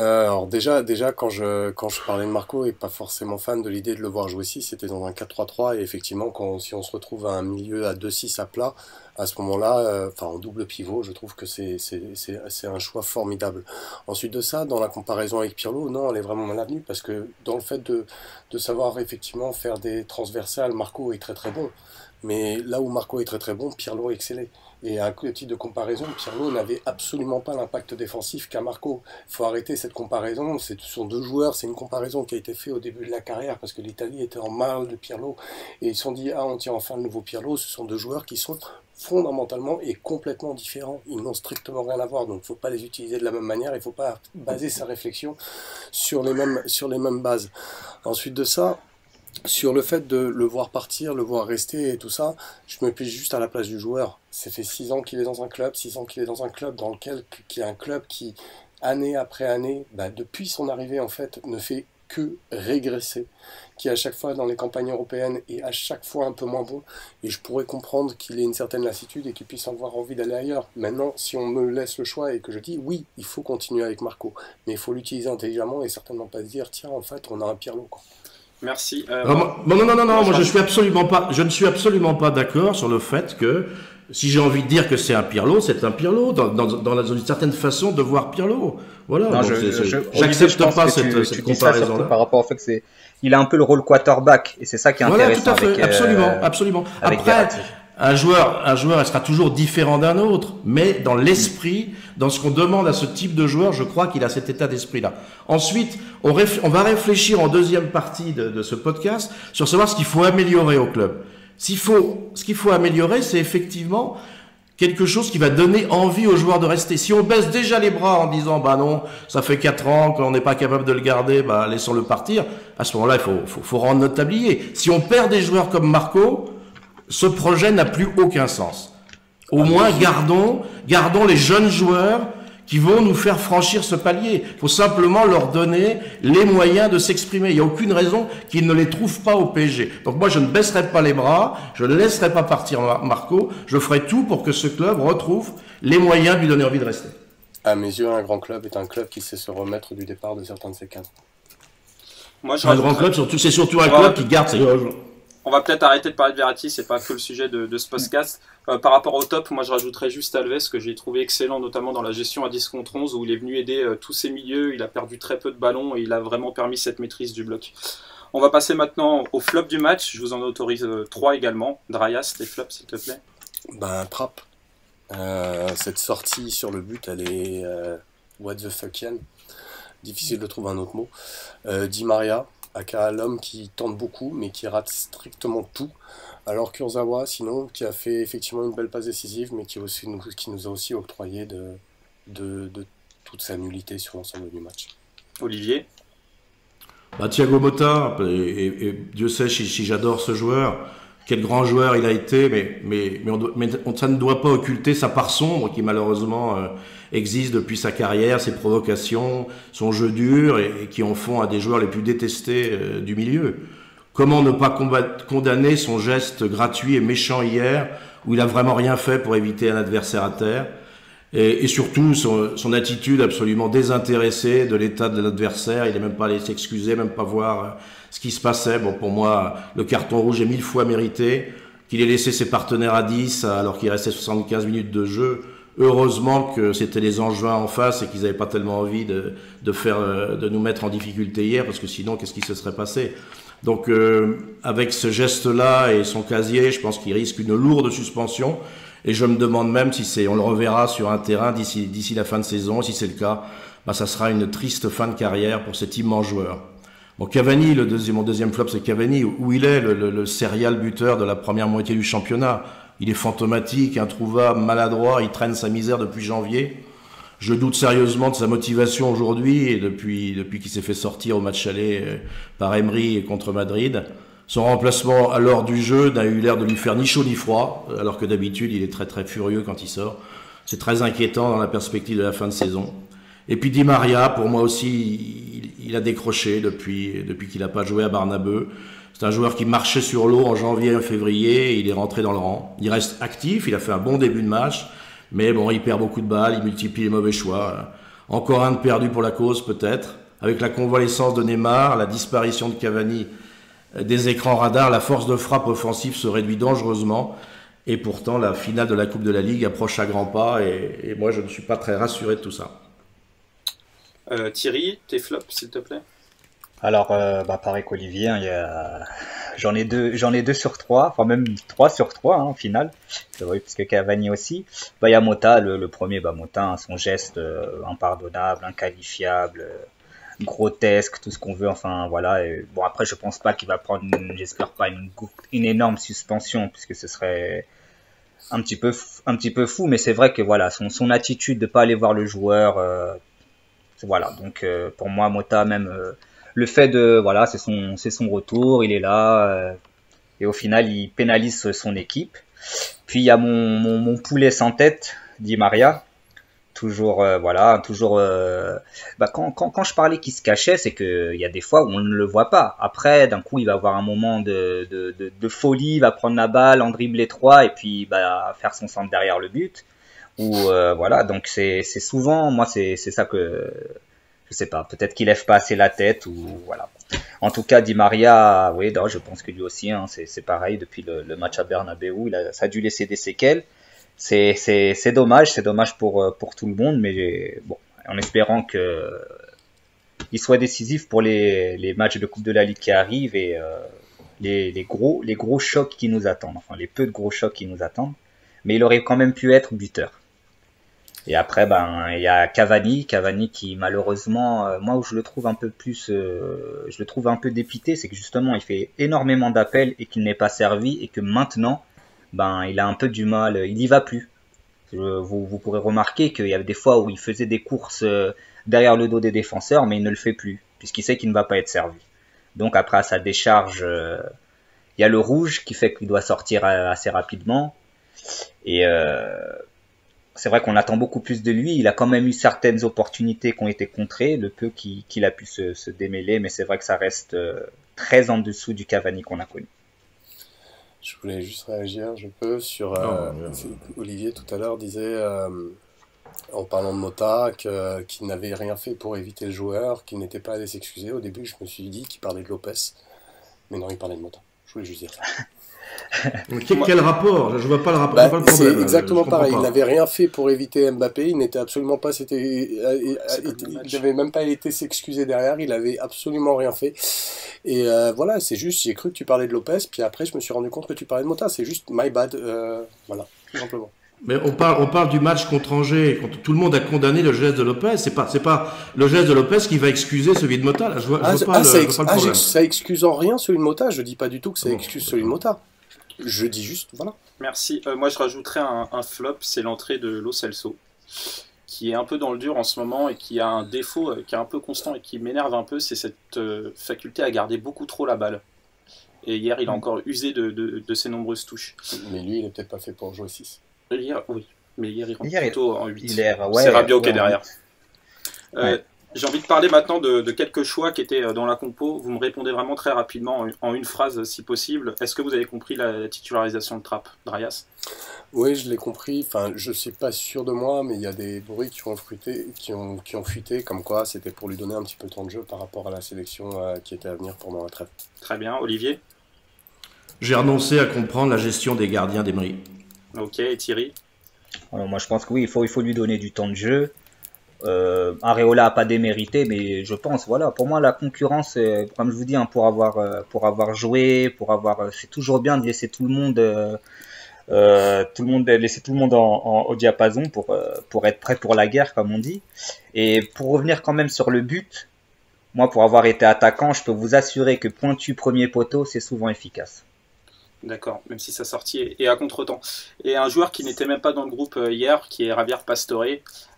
déjà quand je parlais de Marco et pas forcément fan de l'idée de le voir jouer 6, c'était dans un 4-3-3 et effectivement si on se retrouve à un milieu à 2-6 à plat, à ce moment-là, en double pivot, je trouve que c'est un choix formidable. Ensuite de ça, dans la comparaison avec Pirlo, non, elle est vraiment malvenue parce que dans le fait de savoir effectivement faire des transversales, Marco est très très bon. Mais là où Marco est très très bon, Pirlo excellait. Et à titre de comparaison, Pirlo n'avait absolument pas l'impact défensif qu'a Marco. Il faut arrêter cette comparaison, ce sont deux joueurs, c'est une comparaison qui a été faite au début de la carrière parce que l'Italie était en mal de Pirlo. Et ils se sont dit, on tient enfin le nouveau Pirlo, ce sont deux joueurs qui sont fondamentalement et complètement différents. Ils n'ont strictement rien à voir, donc il ne faut pas les utiliser de la même manière, il ne faut pas baser sa réflexion sur les mêmes bases. Ensuite de ça, sur le fait de le voir partir, le voir rester et tout ça, je me plie juste à la place du joueur. Ça fait 6 ans qu'il est dans un club, 6 ans qu'il est dans un club qui est un club qui, année après année, depuis son arrivée en fait, ne fait que régresser, qui à chaque fois dans les campagnes européennes est à chaque fois un peu moins bon, et je pourrais comprendre qu'il ait une certaine lassitude et qu'il puisse avoir envie d'aller ailleurs. Maintenant, si on me laisse le choix et que je dis oui, il faut continuer avec Marco, mais il faut l'utiliser intelligemment et certainement pas se dire tiens en fait on a un Pirlo quoi. Merci. Non, moi je ne suis absolument pas d'accord sur le fait que si j'ai envie de dire que c'est un Pirlo, c'est un Pirlo dans une certaine façon de voir Pirlo. Voilà. Non, j'accepte pas cette comparaison-là. Par rapport au fait que il a un peu le rôle quarterback et c'est ça qui est intéressant. Voilà, tout à fait, absolument. Après, un joueur, il sera toujours différent d'un autre, mais dans l'esprit, dans ce qu'on demande à ce type de joueur, je crois qu'il a cet état d'esprit-là. Ensuite, on va réfléchir en deuxième partie de ce podcast sur savoir ce qu'il faut améliorer au club. Ce qu'il faut améliorer, c'est effectivement quelque chose qui va donner envie aux joueurs de rester. Si on baisse déjà les bras en disant non, ça fait 4 ans qu'on n'est pas capable de le garder, laissons-le partir, à ce moment-là, il faut rendre notre tablier. Si on perd des joueurs comme Marco, ce projet n'a plus aucun sens. Au moins, gardons les jeunes joueurs qui vont nous faire franchir ce palier. Il faut simplement leur donner les moyens de s'exprimer. Il n'y a aucune raison qu'ils ne les trouvent pas au PSG. Donc moi, je ne baisserai pas les bras, je ne laisserai pas partir Marco, je ferai tout pour que ce club retrouve les moyens de lui donner envie de rester. À mes yeux, un grand club est un club qui sait se remettre du départ de certains de ses cadres. Un grand club, c'est surtout un club qui garde ses joueurs. On va peut-être arrêter de parler de Verratti, c'est pas que le sujet de ce podcast. Par rapport au top, moi je rajouterais juste Alves, que j'ai trouvé excellent, notamment dans la gestion à 10 contre 11, où il est venu aider tous ses milieux, il a perdu très peu de ballons et il a vraiment permis cette maîtrise du bloc. On va passer maintenant au flop du match. Je vous en autorise 3 également. Dryas, tes flops, s'il te plaît. Trapp. Cette sortie sur le but, elle est what the fuckian. Difficile de trouver un autre mot. Di Maria, aka l'homme qui tente beaucoup, mais qui rate strictement tout. Alors Kurzawa, sinon, qui a fait effectivement une belle passe décisive, mais qui nous a aussi octroyé de toute sa nullité sur l'ensemble du match. Olivier. Thiago Motta, et Dieu sait si j'adore ce joueur, quel grand joueur il a été, mais ça ne doit pas occulter sa part sombre qui malheureusement existe depuis sa carrière, ses provocations, son jeu dur et qui en font un des joueurs les plus détestés du milieu. Comment ne pas condamner son geste gratuit et méchant hier, où il a vraiment rien fait pour éviter un adversaire à terre, et surtout son attitude absolument désintéressée de l'état de l'adversaire. Il n'est même pas allé s'excuser, même pas voir ce qui se passait. Bon, pour moi, le carton rouge est 1000 fois mérité. Qu'il ait laissé ses partenaires à 10 alors qu'il restait 75 minutes de jeu. Heureusement que c'était les Angevins en face et qu'ils n'avaient pas tellement envie de nous mettre en difficulté hier, parce que sinon, qu'est-ce qui se serait passé? Donc, avec ce geste-là et son casier, je pense qu'il risque une lourde suspension. Et je me demande même si on le reverra sur un terrain d'ici la fin de saison. Si c'est le cas, ça sera une triste fin de carrière pour cet immense joueur. Bon, Cavani, mon deuxième flop, c'est Cavani. Où il est, le serial buteur de la première moitié du championnat. Il est fantomatique, introuvable, maladroit. Il traîne sa misère depuis janvier. Je doute sérieusement de sa motivation aujourd'hui et depuis qu'il s'est fait sortir au match aller par Emery contre Madrid. Son remplacement à l'heure du jeu n'a eu l'air de lui faire ni chaud ni froid, alors que d'habitude il est très très furieux quand il sort. C'est très inquiétant dans la perspective de la fin de saison. Et puis Di Maria, pour moi aussi, il a décroché depuis qu'il n'a pas joué à Barnabeu. C'est un joueur qui marchait sur l'eau en janvier et en février, et il est rentré dans le rang. Il reste actif, il a fait un bon début de match, mais bon, il perd beaucoup de balles, il multiplie les mauvais choix. Encore un de perdu pour la cause peut-être. Avec la convalescence de Neymar, la disparition de Cavani des écrans radars, la force de frappe offensive se réduit dangereusement. Et pourtant, la finale de la Coupe de la Ligue approche à grands pas. Et moi, je ne suis pas très rassuré de tout ça. Thierry, tes flops, s'il te plaît. Alors, pareil qu'Olivier, hein, j'en ai deux sur trois, enfin même 3 sur 3 en finale. C'est vrai, puisque Cavani aussi. Il y a Motta, le premier, Motta, hein, son geste impardonnable, inqualifiable. Grotesque, tout ce qu'on veut, enfin voilà. Et, bon, après, je pense pas qu'il va prendre, j'espère pas une énorme suspension, puisque ce serait un petit peu fou, mais c'est vrai que voilà, son attitude de pas aller voir le joueur, voilà. Donc pour moi, Motta, même le fait de voilà, c'est son retour, il est là, et au final, il pénalise son équipe. Puis il y a mon poulet sans tête, Di Maria. Toujours quand je parlais qu'il se cachait, c'est que il y a des fois où on ne le voit pas. Après, d'un coup, il va avoir un moment de folie, il va prendre la balle, en dribbler 3 et puis faire son centre derrière le but. Ou voilà, donc c'est souvent, moi c'est ça que je sais pas, peut-être qu'il lève pas assez la tête ou voilà. En tout cas, Di Maria, oui, non, je pense que lui aussi, hein, c'est pareil depuis le match à Bernabeu, ça a dû laisser des séquelles. C'est dommage pour tout le monde, mais bon, en espérant que il soit décisif pour les matchs de Coupe de la Ligue qui arrivent et les gros chocs qui nous attendent, enfin les peu de gros chocs qui nous attendent. Mais il aurait quand même pu être buteur. Et après, il y a Cavani qui malheureusement, moi où je le trouve un peu plus, je le trouve un peu dépité, c'est que justement il fait énormément d'appels et qu'il n'est pas servi et que maintenant il a un peu du mal, il y va plus. Vous pourrez remarquer qu'il y avait des fois où il faisait des courses derrière le dos des défenseurs, mais il ne le fait plus, puisqu'il sait qu'il ne va pas être servi. Donc après à sa décharge, il y a le rouge qui fait qu'il doit sortir assez rapidement. Et c'est vrai qu'on attend beaucoup plus de lui. Il a quand même eu certaines opportunités qui ont été contrées, le peu qu'il a pu se démêler, mais c'est vrai que ça reste très en dessous du Cavani qu'on a connu. Je voulais juste réagir, je peux, sur Olivier tout à l'heure disait, en parlant de Motta, qu'il n'avait rien fait pour éviter le joueur, qu'il n'était pas allé s'excuser. Au début, je me suis dit qu'il parlait de Lopez, mais non, il parlait de Motta. Je voulais juste dire ça. Quel rapport? Je vois pas le rapport, Bah, je vois pas le c'est problème. exactement Je comprends pareil. Il pas. n'avait rien fait pour éviter Mbappé. Il n'était absolument pas. C'est comme le Il match. n'avait même pas été s'excuser derrière. Il avait absolument rien fait. Et voilà, c'est juste. J'ai cru que tu parlais de Lopez. Puis après, je me suis rendu compte que tu parlais de Mota. C'est juste my bad. Voilà, tout simplement. Mais on parle du match contre Angers. Tout le monde a condamné le geste de Lopez. C'est pas le geste de Lopez qui va excuser celui de Mota. Là, je vois pas je vois pas le problème. Ça excuse en rien celui de Mota. Je dis pas du tout que ça Bon, excuse celui de d'accord. Mota. Je dis juste, voilà. Merci. Moi, je rajouterais un flop, c'est l'entrée de Lo Celso, qui est un peu dans le dur en ce moment et qui a un défaut qui est un peu constant et qui m'énerve un peu, c'est cette faculté à garder beaucoup trop la balle. Et hier, il a encore usé de ses nombreuses touches. Mais lui, il est peut-être pas fait pour jouer 6. Hier, oui, mais hier, il rentre Hier, plutôt en 8. il est, C'est ouais, Rabiot qui est ouais, derrière. ouais. J'ai envie de parler maintenant de quelques choix qui étaient dans la compo. Vous me répondez vraiment très rapidement, en une phrase si possible. Est-ce que vous avez compris la titularisation de Trapp, Drayas? Oui, je l'ai compris. Enfin, je suis pas sûr de moi, mais il y a des bruits qui ont fuité, comme quoi c'était pour lui donner un petit peu de temps de jeu par rapport à la sélection qui était à venir pendant la trêve. Très bien. Olivier? J'ai renoncé à comprendre la gestion des gardiens d'Emery. Ok. Et Thierry? Alors, moi, je pense que oui, il faut lui donner du temps de jeu. Areola a pas démérité, mais je pense, voilà, pour moi, la concurrence, comme je vous dis, hein, pour avoir joué, c'est toujours bien de laisser laisser tout le monde au diapason pour être prêt pour la guerre, comme on dit. Et pour revenir quand même sur le but, moi, pour avoir été attaquant, je peux vous assurer que pointu premier poteau, c'est souvent efficace. D'accord, même si sa sortie est à contre-temps. Et un joueur qui n'était même pas dans le groupe hier, qui est Javier Pastore.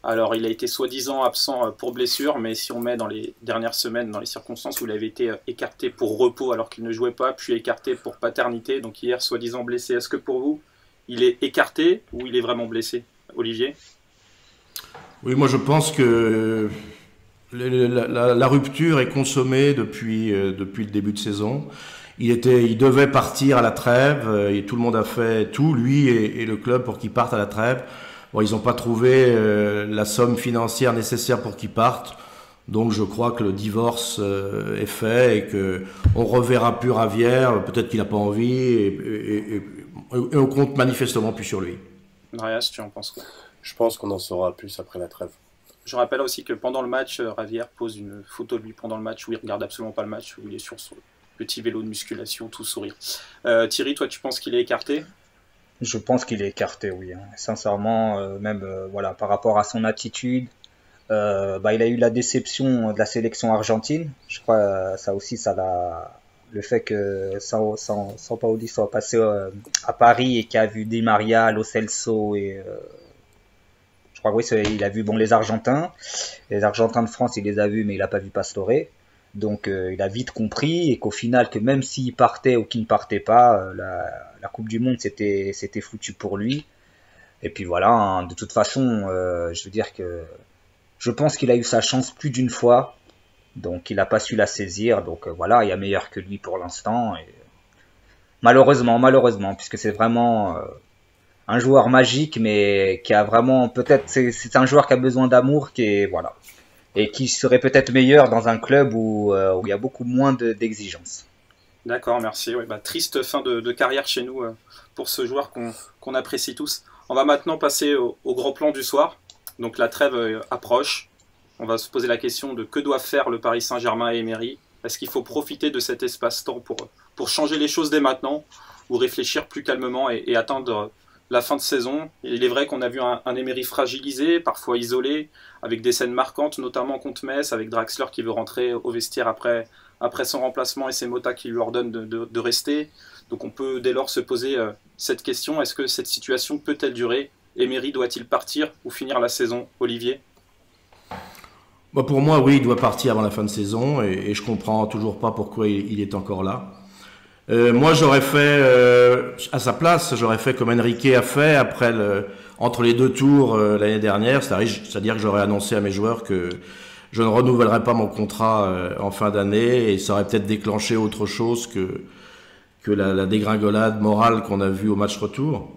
Alors, il a été soi-disant absent pour blessure, mais si on met dans les dernières semaines, dans les circonstances où il avait été écarté pour repos alors qu'il ne jouait pas, puis écarté pour paternité, donc hier soi-disant blessé, est-ce que pour vous, il est écarté ou il est vraiment blessé, Olivier? Oui, moi je pense que la rupture est consommée depuis le début de saison. Il devait partir à la trêve et tout le monde a fait tout, lui et le club, pour qu'il parte à la trêve. Bon, ils n'ont pas trouvé la somme financière nécessaire pour qu'il parte. Donc je crois que le divorce est fait et que on reverra plus Ravière. Peut-être qu'il n'a pas envie et on compte manifestement plus sur lui. Andreas, tu en penses quoi? Je pense qu'on en saura plus après la trêve. Je rappelle aussi que pendant le match, Ravière pose une photo de lui pendant le match où il regarde absolument pas le match, où il est sur son petit vélo de musculation, tout sourire. Thierry, toi, tu penses qu'il est écarté? Je pense qu'il est écarté, oui, hein. Sincèrement, voilà, par rapport à son attitude, il a eu la déception de la sélection argentine. Je crois ça aussi, le fait que Sampaoli soit passé à Paris et qu'il a vu Di Maria, Lo Celso et je crois que oui, il a vu les Argentins de France, il les a vus, mais il n'a pas vu Pastore. Donc il a vite compris et qu'au final, que même s'il partait ou qu'il ne partait pas, la Coupe du Monde c'était foutu pour lui. Et puis voilà, hein, de toute façon, je veux dire que je pense qu'il a eu sa chance plus d'une fois, donc il n'a pas su la saisir. Donc voilà, il y a meilleur que lui pour l'instant. Et malheureusement, puisque c'est vraiment un joueur magique, mais qui a vraiment peut-être c'est un joueur qui a besoin d'amour, voilà, et qui serait peut-être meilleur dans un club où il y a beaucoup moins d'exigences. D'accord, merci. Ouais, triste fin de carrière chez nous pour ce joueur qu'on apprécie tous. On va maintenant passer au grand plan du soir. Donc la trêve approche. On va se poser la question de que doit faire le Paris Saint-Germain et Emery. Est-ce qu'il faut profiter de cet espace-temps pour changer les choses dès maintenant ou réfléchir plus calmement et atteindre la fin de saison? Il est vrai qu'on a vu un Emery fragilisé, parfois isolé, avec des scènes marquantes, notamment contre Metz, avec Draxler qui veut rentrer au vestiaire après son remplacement et c'est Mota qui lui ordonne de rester. Donc on peut dès lors se poser cette question, est-ce que cette situation peut-elle durer? Emery doit-il partir ou finir la saison? Olivier? Pour moi, oui, il doit partir avant la fin de saison et je comprends toujours pas pourquoi il est encore là. Moi, j'aurais fait, à sa place, j'aurais fait comme Enrique a fait entre les deux tours l'année dernière, c'est-à-dire que j'aurais annoncé à mes joueurs que je ne renouvellerai pas mon contrat en fin d'année et ça aurait peut-être déclenché autre chose que la dégringolade morale qu'on a vue au match retour.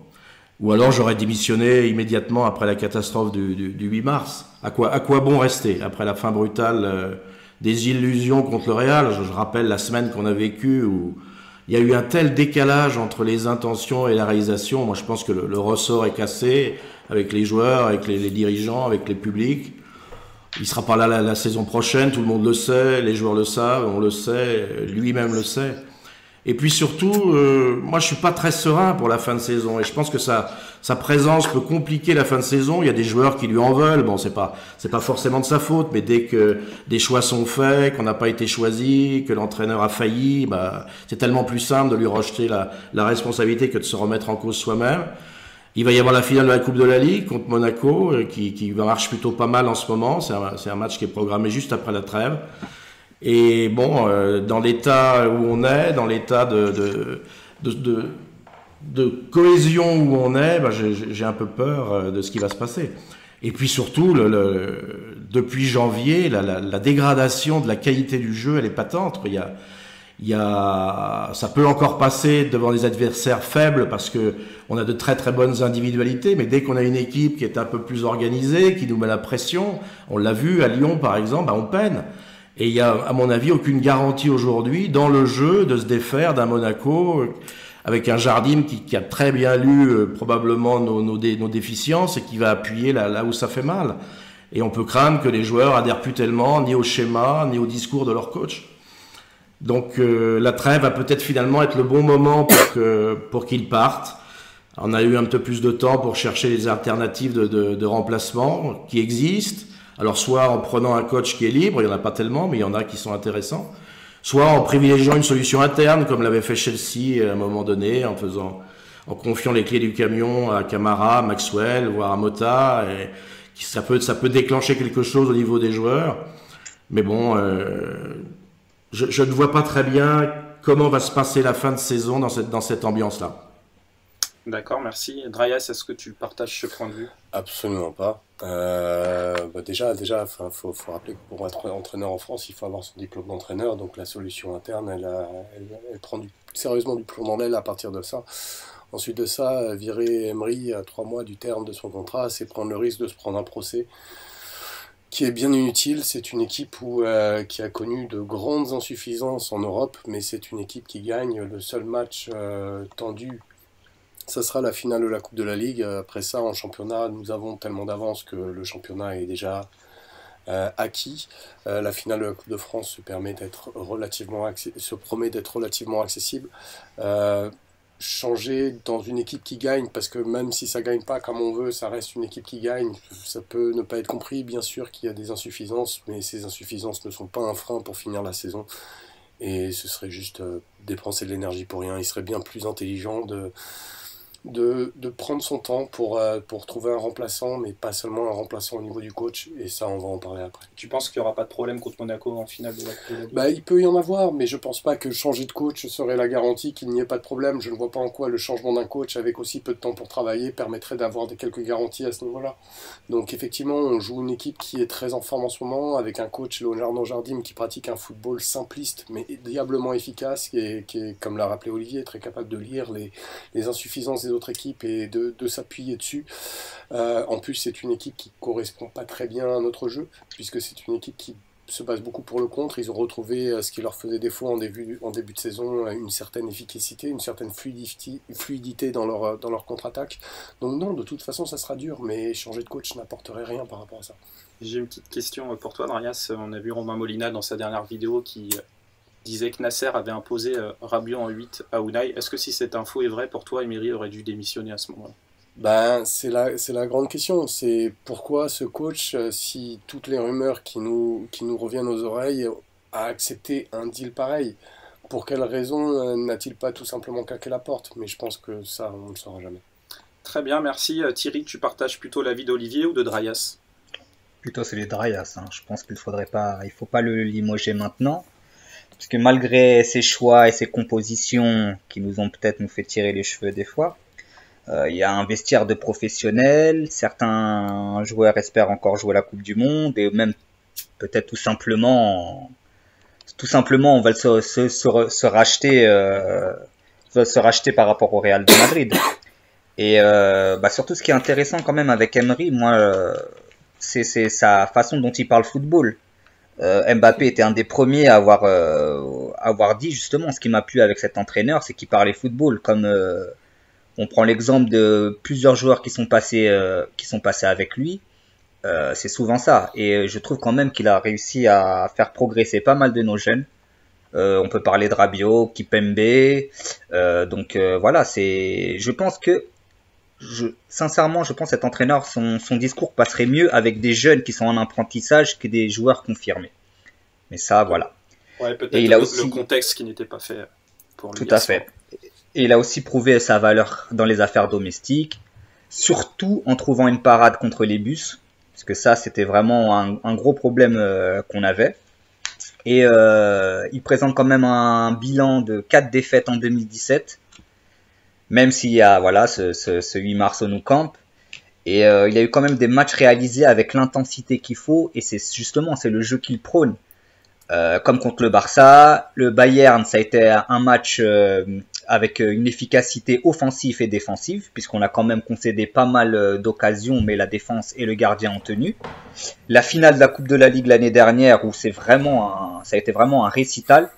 Ou alors j'aurais démissionné immédiatement après la catastrophe du 8 mars. À quoi bon rester après la fin brutale des illusions contre le Real? Je rappelle la semaine qu'on a vécue où il y a eu un tel décalage entre les intentions et la réalisation. Moi, je pense que le ressort est cassé avec les joueurs, avec les dirigeants, avec les publics. Il sera pas là la saison prochaine, tout le monde le sait, les joueurs le savent, on le sait, lui-même le sait. Et puis surtout, moi je suis pas très serein pour la fin de saison et je pense que sa présence peut compliquer la fin de saison. Il y a des joueurs qui lui en veulent. Bon, c'est pas forcément de sa faute, mais dès que des choix sont faits, qu'on n'a pas été choisi, que l'entraîneur a failli, bah c'est tellement plus simple de lui rejeter la responsabilité que de se remettre en cause soi-même. Il va y avoir la finale de la Coupe de la Ligue contre Monaco, qui marche plutôt pas mal en ce moment. C'est un match qui est programmé juste après la trêve. Et bon, dans l'état où on est, dans l'état de cohésion où on est, bah, j'ai un peu peur de ce qui va se passer. Et puis surtout, depuis janvier, la dégradation de la qualité du jeu, elle est patente. Ça peut encore passer devant des adversaires faibles parce que on a de très très bonnes individualités, mais dès qu'on a une équipe qui est un peu plus organisée, qui nous met la pression, on l'a vu à Lyon par exemple, bah on peine. Et il y a, à mon avis, aucune garantie aujourd'hui dans le jeu de se défaire d'un Monaco avec un Jardim qui a très bien lu probablement nos déficiences et qui va appuyer là où ça fait mal. Et on peut craindre que les joueurs adhèrent plus tellement ni au schéma, ni au discours de leur coach. Donc la trêve va peut-être finalement être le bon moment pour qu'ils partent. On a eu un peu plus de temps pour chercher les alternatives de remplacement qui existent. Alors soit en prenant un coach qui est libre, il n'y en a pas tellement, mais il y en a qui sont intéressants. Soit en privilégiant une solution interne, comme l'avait fait Chelsea à un moment donné, en confiant les clés du camion à Camara, Maxwell, voire à Mota. Et ça peut déclencher quelque chose au niveau des joueurs. Mais bon, je ne vois pas très bien comment va se passer la fin de saison dans cette ambiance-là. D'accord, merci. Drayas, est-ce que tu partages ce point de vue? Absolument pas. Déjà, faut rappeler que pour être entraîneur en France, il faut avoir son diplôme d'entraîneur. Donc la solution interne, elle prend sérieusement du plomb dans l'aile à partir de ça. Ensuite de ça, virer Emery à 3 mois du terme de son contrat, c'est prendre le risque de se prendre un procès qui est bien inutile. C'est une équipe qui a connu de grandes insuffisances en Europe, mais c'est une équipe qui gagne. Le seul match tendu, ça sera la finale de la Coupe de la Ligue. Après ça, en championnat, nous avons tellement d'avance que le championnat est déjà acquis. La finale de la Coupe de France se promet d'être relativement accessible. Changer dans une équipe qui gagne, parce que même si ça gagne pas comme on veut, ça reste une équipe qui gagne. Ça peut ne pas être compris, bien sûr qu'il y a des insuffisances, mais ces insuffisances ne sont pas un frein pour finir la saison. Et ce serait juste dépenser de l'énergie pour rien. Il serait bien plus intelligent de prendre son temps pour trouver un remplaçant, mais pas seulement un remplaçant au niveau du coach, et ça on va en parler après. Tu penses qu'il n'y aura pas de problème contre Monaco en finale de la Coupe de la Ligue? Bah, il peut y en avoir, mais je pense pas que changer de coach serait la garantie qu'il n'y ait pas de problème. Je ne vois pas en quoi le changement d'un coach avec aussi peu de temps pour travailler permettrait d'avoir quelques garanties à ce niveau-là. Donc effectivement, on joue une équipe qui est très en forme en ce moment, avec un coach, Leonardo Jardim, qui pratique un football simpliste, mais diablement efficace, qui est, comme l'a rappelé Olivier, très capable de lire les insuffisances des autres équipes et de s'appuyer dessus. En plus, c'est une équipe qui correspond pas très bien à notre jeu, puisque c'est une équipe qui se base beaucoup pour le contre. Ils ont retrouvé ce qui leur faisait défaut en début de saison, une certaine efficacité, une certaine fluidité dans leur contre-attaque. Donc non, de toute façon, ça sera dur, mais changer de coach n'apporterait rien par rapport à ça. J'ai une petite question pour toi, Drayas. On a vu Romain Molina dans sa dernière vidéo qui disait que Nasser avait imposé Rabiot en 8 à Unai. Est-ce que si cette info est vraie, pour toi, Emery aurait dû démissionner à ce moment-là? Ben, c'est la grande question. C'est pourquoi ce coach, si toutes les rumeurs qui nous reviennent aux oreilles, a accepté un deal pareil? Pour quelle raison n'a-t-il pas tout simplement claqué la porte? Mais je pense que ça, on ne le saura jamais. Très bien, merci. Thierry, tu partages plutôt l'avis d'Olivier ou de Drayas? Plutôt celui de Drayas. Je pense qu'il faut pas le limoger maintenant. Parce que malgré ses choix et ses compositions qui nous ont peut-être nous fait tirer les cheveux des fois, il y a un vestiaire de professionnels, certains joueurs espèrent encore jouer la Coupe du Monde, et même peut-être tout simplement on va se racheter par rapport au Real de Madrid. Et surtout ce qui est intéressant quand même avec Emery, moi, c'est sa façon dont il parle football. Mbappé était un des premiers à avoir dit justement ce qui m'a plu avec cet entraîneur, c'est qu'il parlait football. Comme on prend l'exemple de plusieurs joueurs qui sont passés avec lui, c'est souvent ça. Et je trouve quand même qu'il a réussi à faire progresser pas mal de nos jeunes. On peut parler de Rabiot, Kipembe. Voilà, je pense que sincèrement, je pense que cet entraîneur, son discours passerait mieux avec des jeunes qui sont en apprentissage que des joueurs confirmés. Mais ça, voilà. Ouais, peut-être Et il a aussi le contexte qui n'était pas fait pour lui. tout à fait. Et il a aussi prouvé sa valeur dans les affaires domestiques, surtout en trouvant une parade contre les bus, parce que ça, c'était vraiment un gros problème qu'on avait. Et il présente quand même un bilan de 4 défaites en 2017. Même s'il y a voilà ce 8 mars au Nou Camp, et il y a eu quand même des matchs réalisés avec l'intensité qu'il faut, et c'est le jeu qu'il prône, comme contre le Barça, le Bayern, ça a été un match avec une efficacité offensive et défensive, puisqu'on a quand même concédé pas mal d'occasions, mais la défense et le gardien ont tenu. La finale de la Coupe de la Ligue l'année dernière, où ça a été vraiment un récital.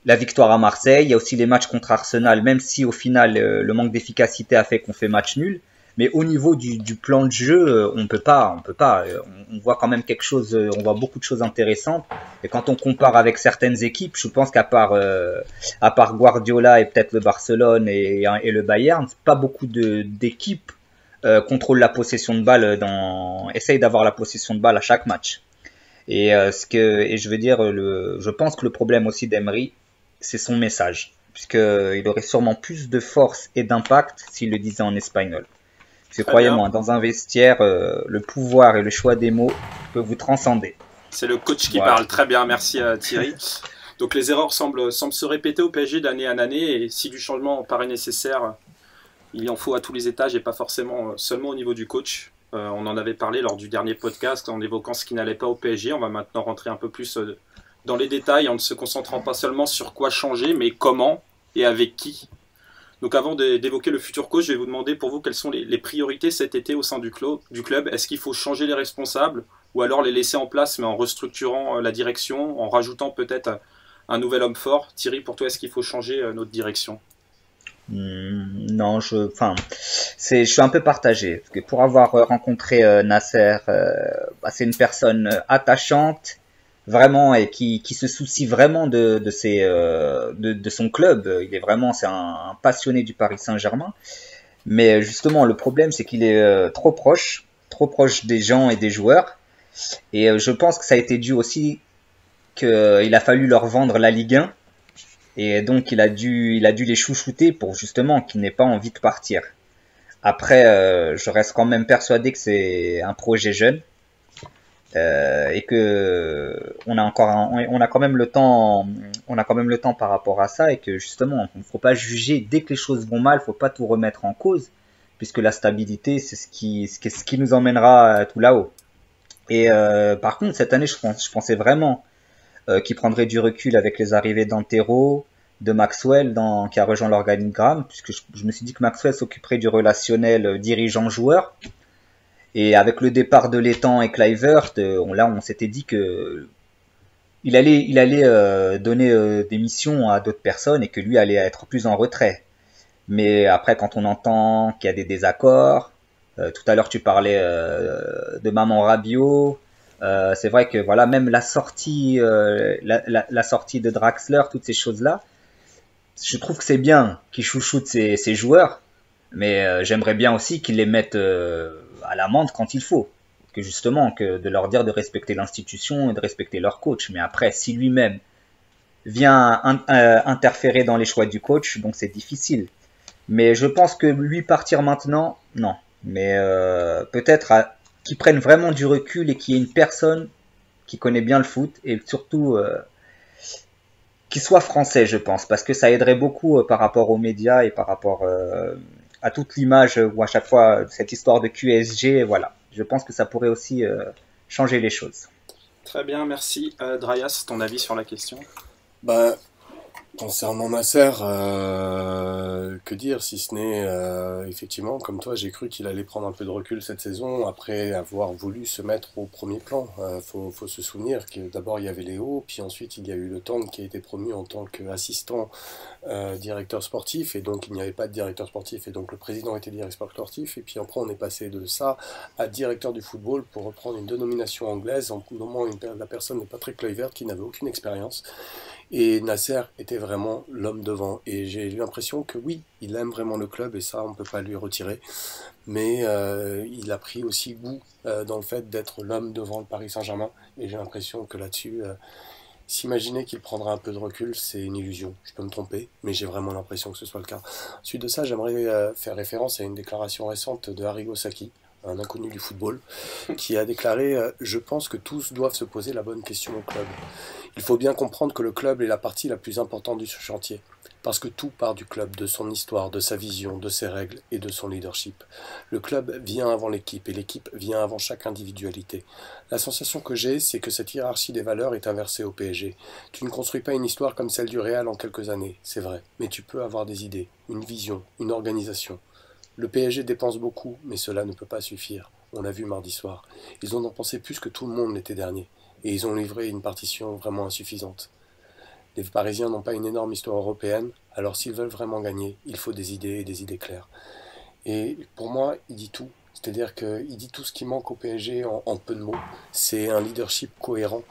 La victoire à Marseille, il y a aussi les matchs contre Arsenal, même si au final le manque d'efficacité a fait qu'on fait match nul. Mais au niveau du plan de jeu, on peut pas. On voit quand même quelque chose, on voit beaucoup de choses intéressantes. Et quand on compare avec certaines équipes, je pense qu'à part Guardiola et peut-être le Barcelone et le Bayern, pas beaucoup d'équipes contrôlent la possession de balle, essayent d'avoir la possession de balle à chaque match. Et je veux dire, je pense que le problème aussi d'Emery, c'est son message, puisqu'il aurait sûrement plus de force et d'impact s'il le disait en espagnol. Parce que croyez-moi, dans un vestiaire, le pouvoir et le choix des mots peuvent vous transcender. C'est le coach qui parle. Très bien, merci à Thierry. Donc les erreurs semblent se répéter au PSG d'année en année, et si du changement paraît nécessaire, il en faut à tous les étages et pas forcément seulement au niveau du coach. On en avait parlé lors du dernier podcast en évoquant ce qui n'allait pas au PSG. On va maintenant rentrer un peu plus dans les détails en ne se concentrant pas seulement sur quoi changer, mais comment et avec qui. Donc avant d'évoquer le futur coach, je vais vous demander pour vous quelles sont les priorités cet été au sein du club. Est-ce qu'il faut changer les responsables ou alors les laisser en place mais en restructurant la direction, en rajoutant peut-être un nouvel homme fort? Thierry, pour toi, est-ce qu'il faut changer notre direction? Non, je suis un peu partagé. Parce que pour avoir rencontré Nasser, c'est une personne attachante, vraiment, et qui se soucie vraiment de son club. C'est un passionné du Paris Saint-Germain. Mais justement, le problème, c'est qu'il est trop proche des gens et des joueurs. Et je pense que ça a été dû aussi qu'il a fallu leur vendre la Ligue 1. Et donc il a dû les chouchouter pour justement qu'ils n'aient pas envie de partir. Après, je reste quand même persuadé que c'est un projet jeune et que on a quand même le temps par rapport à ça, et que justement il ne faut pas juger dès que les choses vont mal, il ne faut pas tout remettre en cause, puisque la stabilité c'est ce qui nous emmènera tout là-haut. Et par contre cette année je pensais vraiment qui prendrait du recul avec les arrivées d'Antero, de Maxwell qui a rejoint l'organigramme, puisque je me suis dit que Maxwell s'occuperait du relationnel dirigeant-joueur. Et avec le départ de Létang et Kluivert, on s'était dit que il allait donner des missions à d'autres personnes et que lui allait être plus en retrait. Mais après, quand on entend qu'il y a des désaccords, tout à l'heure tu parlais de Maman Rabiot. C'est vrai que voilà, même la sortie de Draxler, toutes ces choses-là, je trouve que c'est bien qu'ils chouchoutent ces joueurs, mais j'aimerais bien aussi qu'ils les mettent à l'amende quand il faut, de leur dire de respecter l'institution et de respecter leur coach. Mais après, si lui-même vient interférer dans les choix du coach, donc c'est difficile. Mais je pense que lui partir maintenant, non. Mais peut-être qui prennent vraiment du recul et qui est une personne qui connaît bien le foot, et surtout qui soit français, je pense, parce que ça aiderait beaucoup par rapport aux médias et par rapport à toute l'image ou à chaque fois cette histoire de QSG. Voilà, je pense que ça pourrait aussi changer les choses. Très bien, merci. Drayas, ton avis sur la question? Concernant Nasser, que dire si ce n'est effectivement, comme toi, j'ai cru qu'il allait prendre un peu de recul cette saison après avoir voulu se mettre au premier plan. Faut se souvenir que d'abord il y avait Léo, puis ensuite il y a eu le Tang qui a été promu en tant qu'assistant directeur sportif, et donc il n'y avait pas de directeur sportif, et donc le président était directeur sportif, et puis après on est passé de ça à directeur du football pour reprendre une dénomination anglaise en nommant la personne de Patrick Kluivert qui n'avait aucune expérience. Et Nasser était vraiment l'homme devant. Et j'ai eu l'impression que oui, il aime vraiment le club et ça, on ne peut pas lui retirer. Mais il a pris aussi goût dans le fait d'être l'homme devant le Paris Saint-Germain. Et j'ai l'impression que là-dessus, s'imaginer qu'il prendra un peu de recul, c'est une illusion. Je peux me tromper, mais j'ai vraiment l'impression que ce soit le cas. Ensuite de ça, j'aimerais faire référence à une déclaration récente de Arrigo Sacchi, un inconnu du football, qui a déclaré Je pense que tous doivent se poser la bonne question au club. Il faut bien comprendre que le club est la partie la plus importante du chantier, parce que tout part du club, de son histoire, de sa vision, de ses règles et de son leadership. Le club vient avant l'équipe et l'équipe vient avant chaque individualité. La sensation que j'ai, c'est que cette hiérarchie des valeurs est inversée au PSG. Tu ne construis pas une histoire comme celle du Real en quelques années, c'est vrai, mais tu peux avoir des idées, une vision, une organisation. Le PSG dépense beaucoup, mais cela ne peut pas suffire. On l'a vu mardi soir. Ils ont dépensé plus que tout le monde l'été dernier. Et ils ont livré une partition vraiment insuffisante. Les Parisiens n'ont pas une énorme histoire européenne, alors s'ils veulent vraiment gagner, il faut des idées et des idées claires. Et pour moi, il dit tout. C'est-à-dire qu'il dit tout ce qui manque au PSG en peu de mots. C'est un leadership cohérent.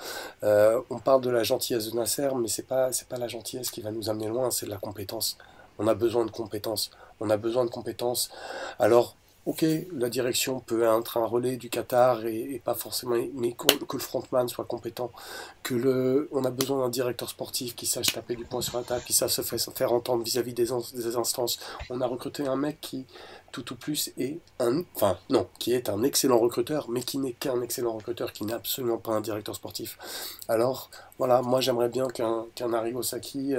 On parle de la gentillesse de Nasser, mais c'est pas la gentillesse qui va nous amener loin, c'est de la compétence. On a besoin de compétences. On a besoin de compétences. Alors, ok, la direction peut être un relais du Qatar et pas forcément, mais que le frontman soit compétent, on a besoin d'un directeur sportif qui sache taper du poing sur la table, qui sache se faire entendre vis-à-vis des instances. On a recruté un mec qui, tout au plus, qui est un excellent recruteur, mais qui n'est qu'un excellent recruteur, qui n'est absolument pas un directeur sportif. Alors, voilà, moi j'aimerais bien qu'un Arrigo Sacchi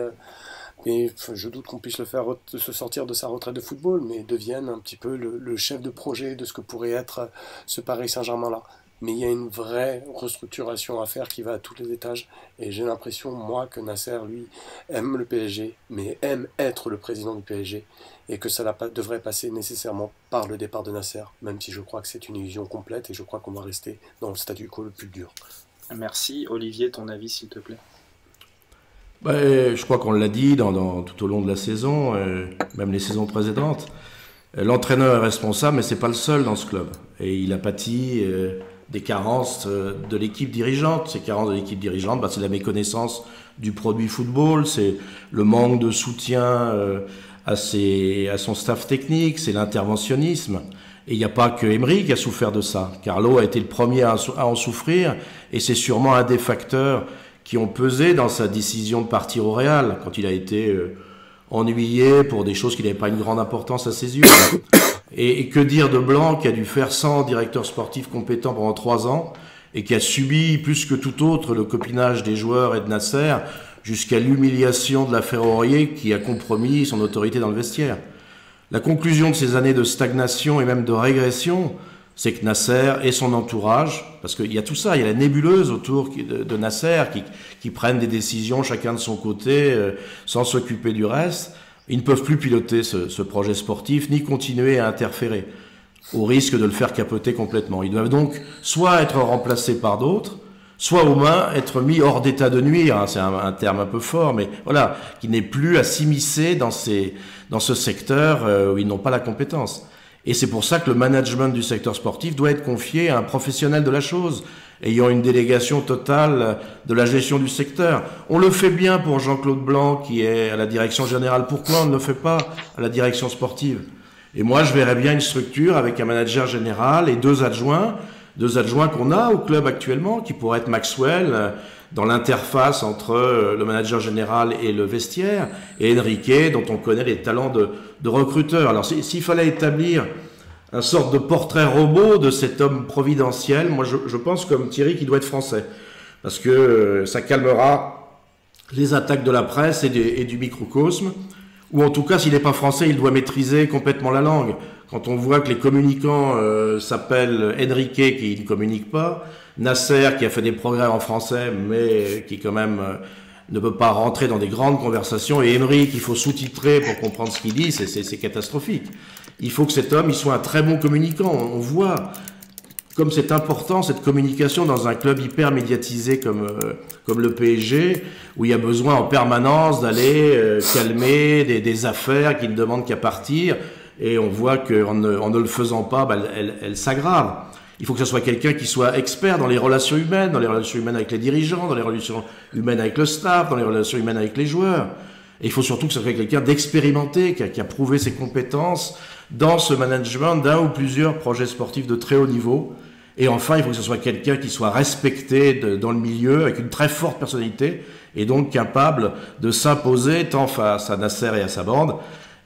et je doute qu'on puisse le faire se sortir de sa retraite de football, mais devienne un petit peu le chef de projet de ce que pourrait être ce Paris Saint-Germain-là. Mais il y a une vraie restructuration à faire qui va à tous les étages. Et j'ai l'impression, moi, que Nasser, lui, aime le PSG, mais aime être le président du PSG. Et que ça devrait passer nécessairement par le départ de Nasser, même si je crois que c'est une illusion complète et je crois qu'on va rester dans le statu quo le plus dur. Merci. Olivier, ton avis, s'il te plaît. Je crois qu'on l'a dit tout au long de la saison, même les saisons précédentes. L'entraîneur est responsable, mais c'est pas le seul dans ce club. Et il a pâti des carences de l'équipe dirigeante. Ces carences de l'équipe dirigeante, c'est la méconnaissance du produit football, c'est le manque de soutien à son staff technique, c'est l'interventionnisme. Et il n'y a pas que Emery qui a souffert de ça. Carlo a été le premier à en souffrir, et c'est sûrement un des facteurs qui ont pesé dans sa décision de partir au Real, quand il a été ennuyé pour des choses qui n'avaient pas une grande importance à ses yeux. Et que dire de Blanc, qui a dû faire 100 directeurs sportifs compétents pendant 3 ans, et qui a subi plus que tout autre le copinage des joueurs et de Nasser, jusqu'à l'humiliation de l'affaire Aurier, qui a compromis son autorité dans le vestiaire. La conclusion de ces années de stagnation et même de régression, c'est que Nasser et son entourage, parce qu'il y a tout ça, il y a la nébuleuse autour de Nasser qui prennent des décisions chacun de son côté sans s'occuper du reste, ils ne peuvent plus piloter ce projet sportif ni continuer à interférer au risque de le faire capoter complètement. Ils doivent donc soit être remplacés par d'autres, soit au moins être mis hors d'état de nuire, c'est un terme un peu fort, mais voilà, qui n'est plus à s'immiscer dans ce secteur où ils n'ont pas la compétence. Et c'est pour ça que le management du secteur sportif doit être confié à un professionnel de la chose, ayant une délégation totale de la gestion du secteur. On le fait bien pour Jean-Claude Blanc, qui est à la direction générale. Pourquoi on ne le fait pas à la direction sportive? Et moi, je verrais bien une structure avec un manager général et 2 adjoints qu'on a au club actuellement, qui pourraient être Maxwell, dans l'interface entre le manager général et le vestiaire, et Enrique, dont on connaît les talents de recruteur. Alors s'il fallait établir un sorte de portrait robot de cet homme providentiel, moi je pense comme Thierry qu'il doit être français, parce que ça calmera les attaques de la presse et du microcosme, ou en tout cas s'il n'est pas français, il doit maîtriser complètement la langue. Quand on voit que les communicants s'appellent Enrique qui ne communique pas, Nasser qui a fait des progrès en français mais qui quand même ne peut pas rentrer dans des grandes conversations. Et Emery, qu'il faut sous-titrer pour comprendre ce qu'il dit, c'est catastrophique. Il faut que cet homme, il soit un très bon communicant. On voit comme c'est important cette communication dans un club hyper médiatisé comme le PSG, où il y a besoin en permanence d'aller calmer des affaires qui ne demandent qu'à partir. Et on voit qu'en ne le faisant pas, elle s'aggrave. Il faut que ce soit quelqu'un qui soit expert dans les relations humaines avec les dirigeants, dans les relations humaines avec le staff, dans les relations humaines avec les joueurs. Et il faut surtout que ce soit quelqu'un d'expérimenté, qui a prouvé ses compétences dans ce management d'un ou plusieurs projets sportifs de très haut niveau. Et enfin, il faut que ce soit quelqu'un qui soit respecté dans le milieu, avec une très forte personnalité, et donc capable de s'imposer tant face à Nasser et à sa bande,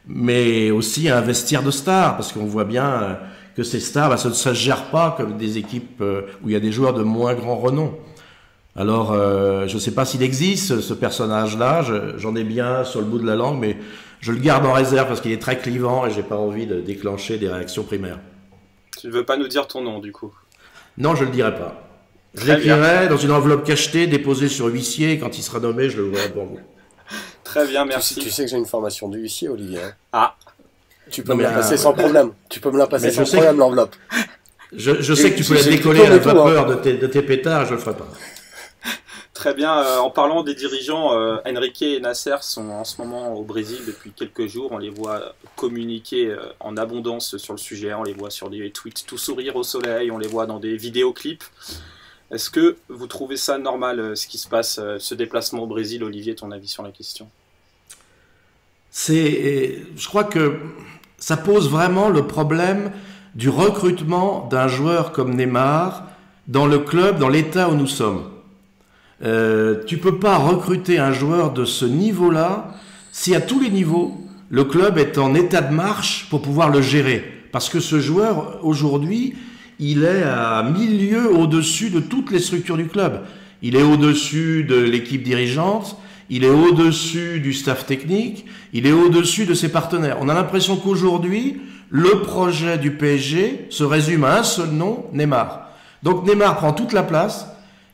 mais aussi à un vestiaire de stars, parce qu'on voit bien que ces stars, ça ne se gère pas comme des équipes où il y a des joueurs de moins grand renom. Alors, je ne sais pas s'il existe ce personnage-là, j'en ai bien sur le bout de la langue, mais je le garde en réserve parce qu'il est très clivant et j'ai pas envie de déclencher des réactions primaires. Tu ne veux pas nous dire ton nom, du coup? Non, je le dirai pas. Je l'écrirai dans une enveloppe cachetée, déposée sur huissier, et quand il sera nommé, je le verrai devant vous. Très bien, merci. Tu sais que j'ai une formation de huissier, Olivier. Hein. Ah. Tu peux me la passer sans problème. Tu peux me la passer sans problème, l'enveloppe. Je sais que tu peux la décoller à la vapeur de tes pétards, je le ferai pas. Très bien. En parlant des dirigeants, Enrique et Nasser sont en ce moment au Brésil depuis quelques jours. On les voit communiquer en abondance sur le sujet. On les voit sur des tweets tout sourire au soleil. On les voit dans des vidéoclips. Est-ce que vous trouvez ça normal, ce qui se passe, ce déplacement au Brésil? Olivier, ton avis sur la question? Je crois que ça pose vraiment le problème du recrutement d'un joueur comme Neymar dans le club, dans l'état où nous sommes. Tu peux pas recruter un joueur de ce niveau-là si à tous les niveaux le club est en état de marche pour pouvoir le gérer. Parce que ce joueur aujourd'hui, il est à 1000 lieues au-dessus de toutes les structures du club. Il est au-dessus de l'équipe dirigeante, il est au-dessus du staff technique, il est au-dessus de ses partenaires. On a l'impression qu'aujourd'hui, le projet du PSG se résume à un seul nom, Neymar. Donc Neymar prend toute la place.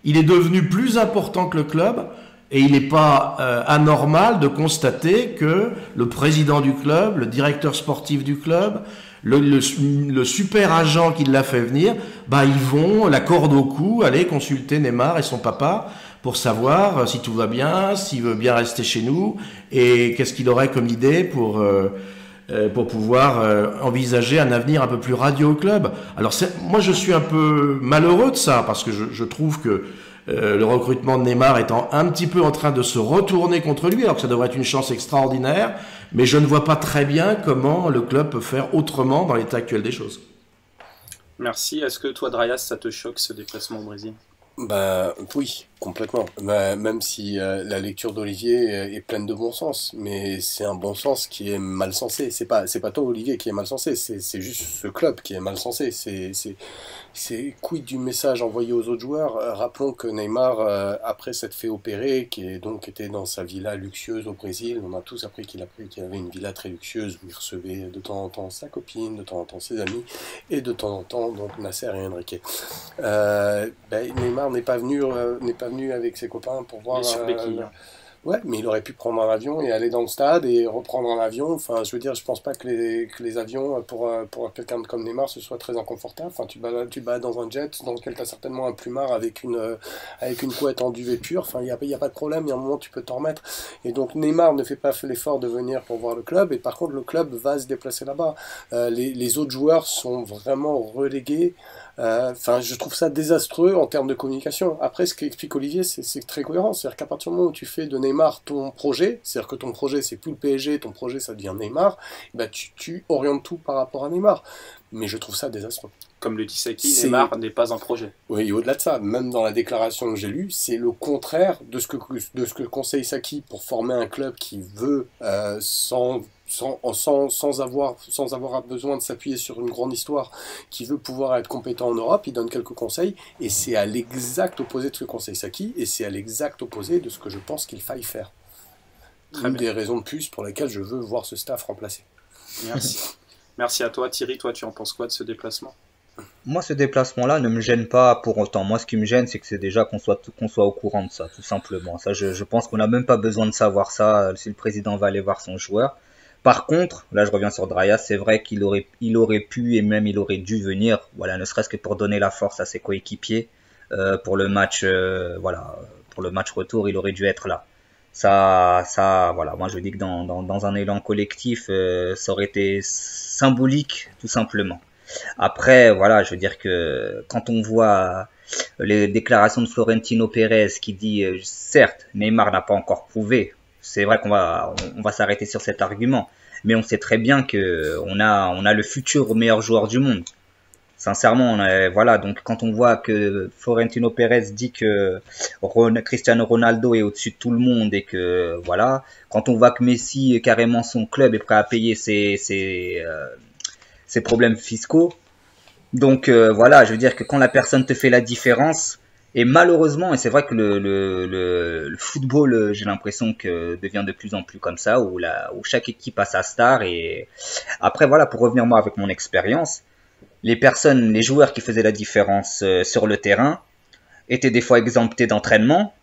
Il est devenu plus important que le club et il n'est pas anormal de constater que le président du club, le directeur sportif du club, le super agent qui l'a fait venir, ils vont la corde au cou aller consulter Neymar et son papa pour savoir si tout va bien, s'il veut bien rester chez nous et qu'est-ce qu'il aurait comme idée pour pouvoir envisager un avenir un peu plus radieux au club. Alors moi je suis un peu malheureux de ça parce que je trouve que le recrutement de Neymar est un petit peu en train de se retourner contre lui alors que ça devrait être une chance extraordinaire, mais je ne vois pas très bien comment le club peut faire autrement dans l'état actuel des choses. Merci. Est-ce que toi, Drayas, ça te choque ce déplacement au Brésil? Oui, complètement. Même si la lecture d'Olivier est pleine de bon sens, mais c'est un bon sens qui est mal sensé. C'est pas toi, Olivier, qui est mal sensé, c'est juste ce club qui est mal sensé. C'est quid du message envoyé aux autres joueurs. Rappelons que Neymar, après s'être fait opérer, qui était dans sa villa luxueuse au Brésil, on a tous appris qu'il avait une villa très luxueuse où il recevait de temps en temps sa copine, de temps en temps ses amis, et de temps en temps donc Nasser et Enrique. Neymar n'est pas venu avec ses copains pour voir. Ouais, mais il aurait pu prendre un avion et aller dans le stade et reprendre un avion. Enfin, je veux dire, je pense pas que les avions pour quelqu'un comme Neymar ce soit très inconfortable. Enfin, tu te balades dans un jet dans lequel tu as certainement un plumard avec une couette en duvet pur. Enfin, il y a pas de problème. Il y a un moment tu peux t'en remettre. Et donc Neymar ne fait pas l'effort de venir pour voir le club. Et par contre, le club va se déplacer là-bas. Les autres joueurs sont vraiment relégués. Je trouve ça désastreux en termes de communication. Après, ce qu'explique Olivier, c'est très cohérent. C'est-à-dire qu'à partir du moment où tu fais de Neymar ton projet, c'est-à-dire que ton projet, c'est plus le PSG, ton projet, ça devient Neymar, tu orientes tout par rapport à Neymar. Mais je trouve ça désastreux. Comme le dit Saki, Neymar n'est pas un projet. Oui, et au-delà de ça, même dans la déclaration que j'ai lue, c'est le contraire de ce que conseille Saki pour former un club qui veut, sans avoir besoin de s'appuyer sur une grande histoire, qui veut pouvoir être compétent en Europe. Il donne quelques conseils, et c'est à l'exact opposé de ce que conseille Saki, et c'est à l'exact opposé de ce que je pense qu'il faille faire. Une des raisons de plus pour lesquelles je veux voir ce staff remplacé. Merci. Merci à toi. Thierry, toi, tu en penses quoi de ce déplacement? Moi, ce déplacement-là ne me gêne pas pour autant. Moi, ce qui me gêne, c'est que c'est déjà qu'on soit au courant de ça, tout simplement. Ça, je pense qu'on n'a même pas besoin de savoir ça si le président va aller voir son joueur. Par contre, là, je reviens sur Draya, c'est vrai il aurait pu et même il aurait dû venir, voilà, ne serait-ce que pour donner la force à ses coéquipiers pour le match, voilà, pour le match retour, il aurait dû être là. Voilà. Moi, je dis que dans un élan collectif, ça aurait été symbolique, tout simplement. Après, voilà, je veux dire que quand on voit les déclarations de Florentino Pérez qui dit, certes, Neymar n'a pas encore prouvé. C'est vrai on va s'arrêter sur cet argument, mais on sait très bien que on a le futur meilleur joueur du monde. Sincèrement, voilà. Donc quand on voit que Florentino Pérez dit que Cristiano Ronaldo est au-dessus de tout le monde et que voilà, quand on voit que Messi carrément son club est prêt à payer ses problèmes fiscaux. Donc voilà, je veux dire que quand la personne te fait la différence, et malheureusement, et c'est vrai que le football, j'ai l'impression que devient de plus en plus comme ça, où chaque équipe a sa star. Et après voilà, pour revenir moi avec mon expérience, les joueurs qui faisaient la différence sur le terrain étaient des fois exemptés d'entraînement.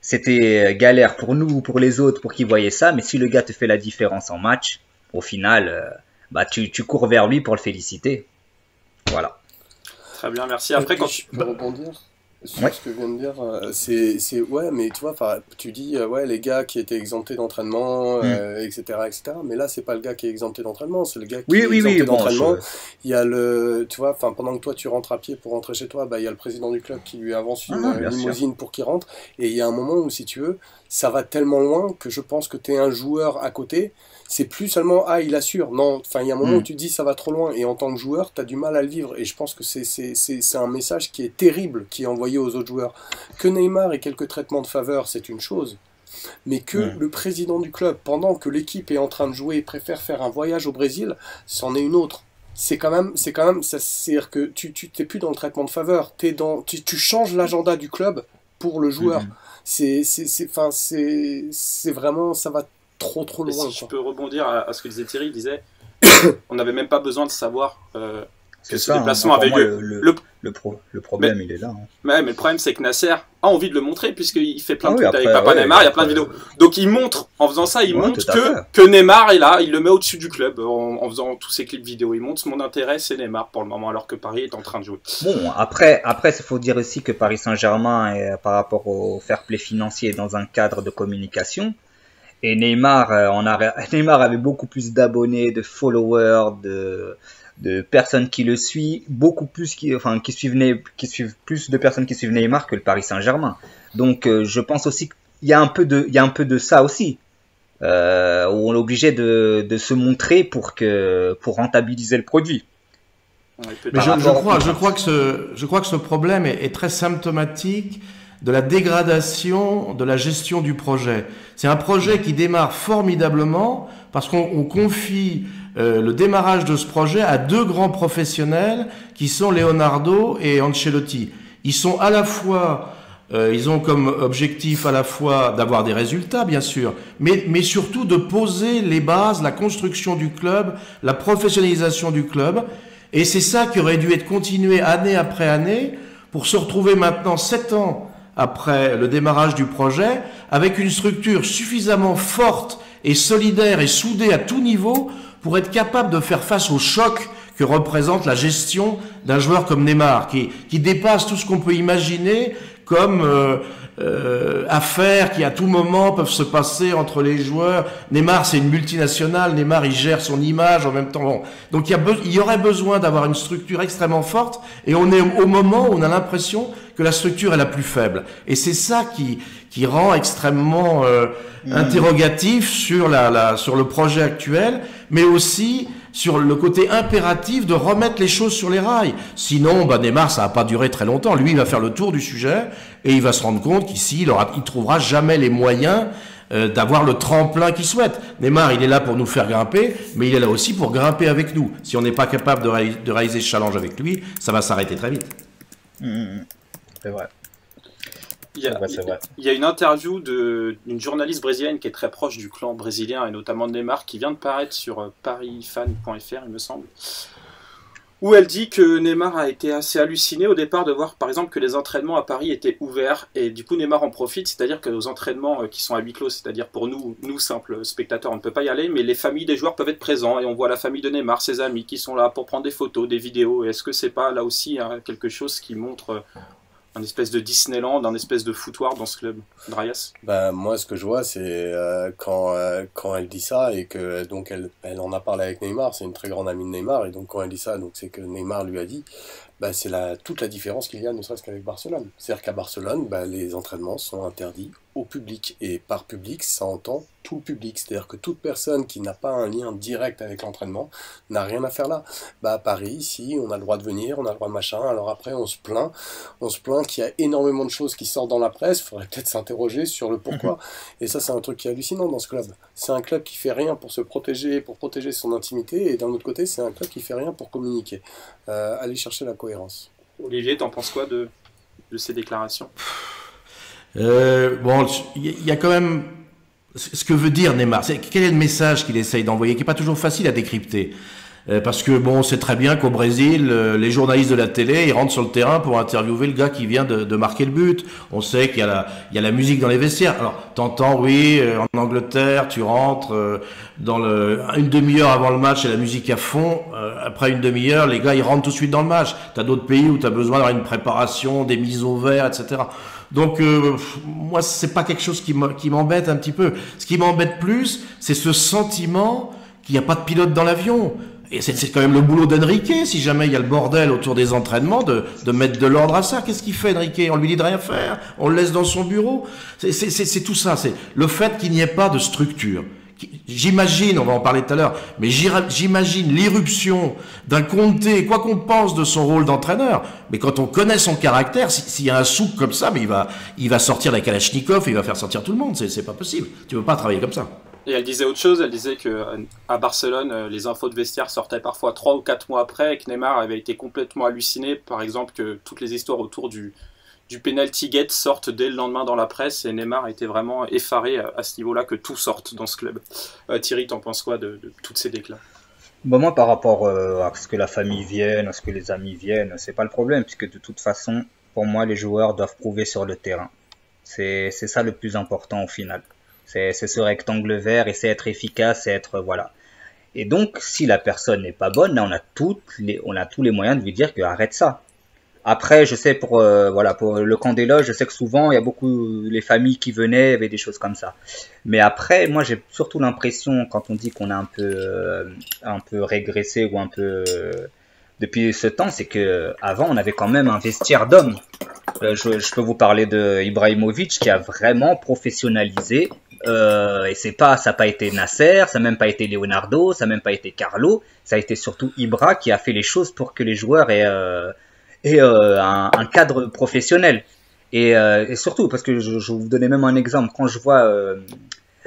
C'était galère pour nous ou pour les autres pour qu'ils voyaient ça, mais si le gars te fait la différence en match, au final, bah tu cours vers lui pour le féliciter. Voilà. Très bien, merci. Après, quand je peux rebondir sur ce que je viens de dire, ouais, mais tu vois, tu dis ouais, les gars qui étaient exemptés d'entraînement, etc., etc. Mais là, c'est pas le gars qui est exempté d'entraînement, c'est le gars qui est exempté d'entraînement. Il y a tu vois, pendant que toi tu rentres à pied pour rentrer chez toi, bah il y a le président du club qui lui avance une limousine pour qu'il rentre. Et il y a un moment où, si tu veux, ça va tellement loin que je pense que t'es un joueur à côté. C'est plus seulement il assure. Non, il y a un moment où tu te dis ça va trop loin, et en tant que joueur, tu as du mal à le vivre. Et je pense que c'est un message qui est terrible, qui est envoyé aux autres joueurs. Que Neymar ait quelques traitements de faveur, c'est une chose. Mais que le président du club, pendant que l'équipe est en train de jouer, préfère faire un voyage au Brésil, c'en est une autre. C'est quand même, c'est-à-dire que tu t'es plus dans le traitement de faveur, tu changes l'agenda du club pour le joueur. C'est vraiment, ça va trop loin. Si je peux rebondir à ce que disait Thierry, il disait on n'avait même pas besoin de savoir que ce déplacement avait lieu. Le problème, il est là. Mais le problème, c'est que Nasser a envie de le montrer, puisqu'il fait plein de trucs avec Papa Neymar, il y a plein de vidéos. Donc il montre, en faisant ça, il montre que Neymar est là, il le met au-dessus du club, en faisant tous ces clips vidéo. Il montre mon intérêt, c'est Neymar pour le moment, alors que Paris est en train de jouer. Bon, après, il faut dire aussi que Paris Saint-Germain, par rapport au fair play financier, est dans un cadre de communication. Et Neymar avait beaucoup plus d'abonnés, de followers, de personnes qui le suivent, beaucoup plus qui suivent plus de personnes qui suivent Neymar que le Paris Saint-Germain. Donc je pense aussi qu'il y a un peu de ça aussi, où on est obligé de se montrer pour rentabiliser le produit. Mais je crois que ce problème est très symptomatique de la dégradation de la gestion du projet. C'est un projet qui démarre formidablement parce qu'on confie le démarrage de ce projet à deux grands professionnels qui sont Leonardo et Ancelotti. Ils sont à la fois, ils ont comme objectif à la fois d'avoir des résultats, bien sûr, mais surtout de poser les bases, la construction du club, la professionnalisation du club. Et c'est ça qui aurait dû être continué année après année pour se retrouver maintenant 7 ans après le démarrage du projet, avec une structure suffisamment forte et solidaire et soudée à tout niveau pour être capable de faire face au choc que représente la gestion d'un joueur comme Neymar, qui dépasse tout ce qu'on peut imaginer comme affaires qui à tout moment peuvent se passer entre les joueurs. Neymar, c'est une multinationale, Neymar, il gère son image en même temps. Bon. Donc il y aurait besoin d'avoir une structure extrêmement forte, et on est au moment où on a l'impression que la structure est la plus faible. Et c'est ça qui rend extrêmement interrogatif sur le projet actuel, mais aussi sur le côté impératif de remettre les choses sur les rails. Sinon, Neymar, ça va pas durer très longtemps. Lui, il va faire le tour du sujet et il va se rendre compte qu'ici, il trouvera jamais les moyens d'avoir le tremplin qu'il souhaite. Neymar, il est là pour nous faire grimper, mais il est là aussi pour grimper avec nous. Si on n'est pas capable de réaliser ce challenge avec lui, ça va s'arrêter très vite. C'est vrai. Il y a une interview d'une journaliste brésilienne qui est très proche du clan brésilien et notamment de Neymar, qui vient de paraître sur parisfan.fr, il me semble, où elle dit que Neymar a été assez halluciné au départ de voir par exemple que les entraînements à Paris étaient ouverts et du coup Neymar en profite, c'est-à-dire que nos entraînements qui sont à huis clos, c'est-à-dire pour nous simples spectateurs, on ne peut pas y aller, mais les familles des joueurs peuvent être présents et on voit la famille de Neymar, ses amis qui sont là pour prendre des photos, des vidéos. Est-ce que c'est pas là aussi quelque chose qui montre un espèce de Disneyland, un espèce de foutoir dans ce club, Drayas? Bah, moi, ce que je vois, c'est quand elle dit ça et que donc elle en a parlé avec Neymar, c'est une très grande amie de Neymar, et donc quand elle dit ça, donc c'est que Neymar lui a dit, bah, c'est toute la différence qu'il y a, ne serait-ce qu'avec Barcelone. C'est-à-dire qu'à Barcelone, bah, les entraînements sont interdits au public, et par public, ça entend tout le public. C'est-à-dire que toute personne qui n'a pas un lien direct avec l'entraînement n'a rien à faire là. Bah, à Paris, ici, on a le droit de venir, on a le droit de machin, alors après on se plaint qu'il y a énormément de choses qui sortent dans la presse, il faudrait peut-être s'interroger sur le pourquoi. Et ça, c'est un truc qui est hallucinant dans ce club. C'est un club qui fait rien pour se protéger, pour protéger son intimité, et d'un autre côté, c'est un club qui fait rien pour communiquer. Aller chercher la cohérence. Olivier, t'en penses quoi de ces déclarations? Bon, il y a quand même ce que veut dire Neymar. Quel est le message qu'il essaye d'envoyer, qui est pas toujours facile à décrypter. Parce que bon, on sait très bien qu'au Brésil, les journalistes de la télé, ils rentrent sur le terrain pour interviewer le gars qui vient de marquer le but. On sait qu'il y a la musique dans les vestiaires. Alors, t'entends, oui, en Angleterre, tu rentres une demi-heure avant le match et la musique à fond. Après une demi-heure, les gars, ils rentrent tout de suite dans le match. T'as d'autres pays où t'as besoin d'avoir une préparation, des mises au vert, etc. Donc moi, c'est pas quelque chose qui m'embête un petit peu. Ce qui m'embête plus, c'est ce sentiment qu'il n'y a pas de pilote dans l'avion. Et c'est quand même le boulot d'Enrique, si jamais il y a le bordel autour des entraînements, de mettre de l'ordre à ça. Qu'est-ce qu'il fait, Enrique? On lui dit de rien faire, on le laisse dans son bureau. C'est tout ça, c'est le fait qu'il n'y ait pas de structure. J'imagine, on va en parler tout à l'heure, mais j'imagine l'irruption d'un Conte, quoi qu'on pense de son rôle d'entraîneur, mais quand on connaît son caractère, s'il y a un souk comme ça, mais il va sortir la Kalachnikov et il va faire sortir tout le monde, c'est pas possible. Tu peux pas travailler comme ça. Et elle disait autre chose, elle disait que à Barcelone, les infos de vestiaire sortaient parfois 3 ou 4 mois après, et que Neymar avait été complètement halluciné, par exemple que toutes les histoires autour du penalty gate sortent dès le lendemain dans la presse, et Neymar était vraiment effaré à ce niveau-là que tout sorte dans ce club. Thierry, t'en penses quoi de toutes ces déclats? Bon, moi, par rapport à ce que la famille vienne, à ce que les amis viennent, c'est pas le problème, puisque de toute façon, pour moi, les joueurs doivent prouver sur le terrain. C'est ça le plus important au final. C'est ce rectangle vert et c'est être efficace, c'est être voilà. Et donc, si la personne n'est pas bonne, là, on a tous les moyens de lui dire que arrête ça. Après, je sais pour le camp des loges, je sais que souvent il y a beaucoup les familles qui venaient, il y avait des choses comme ça. Mais après, moi j'ai surtout l'impression quand on dit qu'on a un peu régressé ou un peu depuis ce temps, c'est que avant on avait quand même un vestiaire d'hommes. Je peux vous parler de Ibrahimovic qui a vraiment professionnalisé. Et ça n'a pas été Nasser, ça n'a même pas été Leonardo, ça n'a même pas été Carlo, ça a été surtout Ibra qui a fait les choses pour que les joueurs aient un cadre professionnel. Et surtout, parce que je vais vous donner même un exemple, quand je vois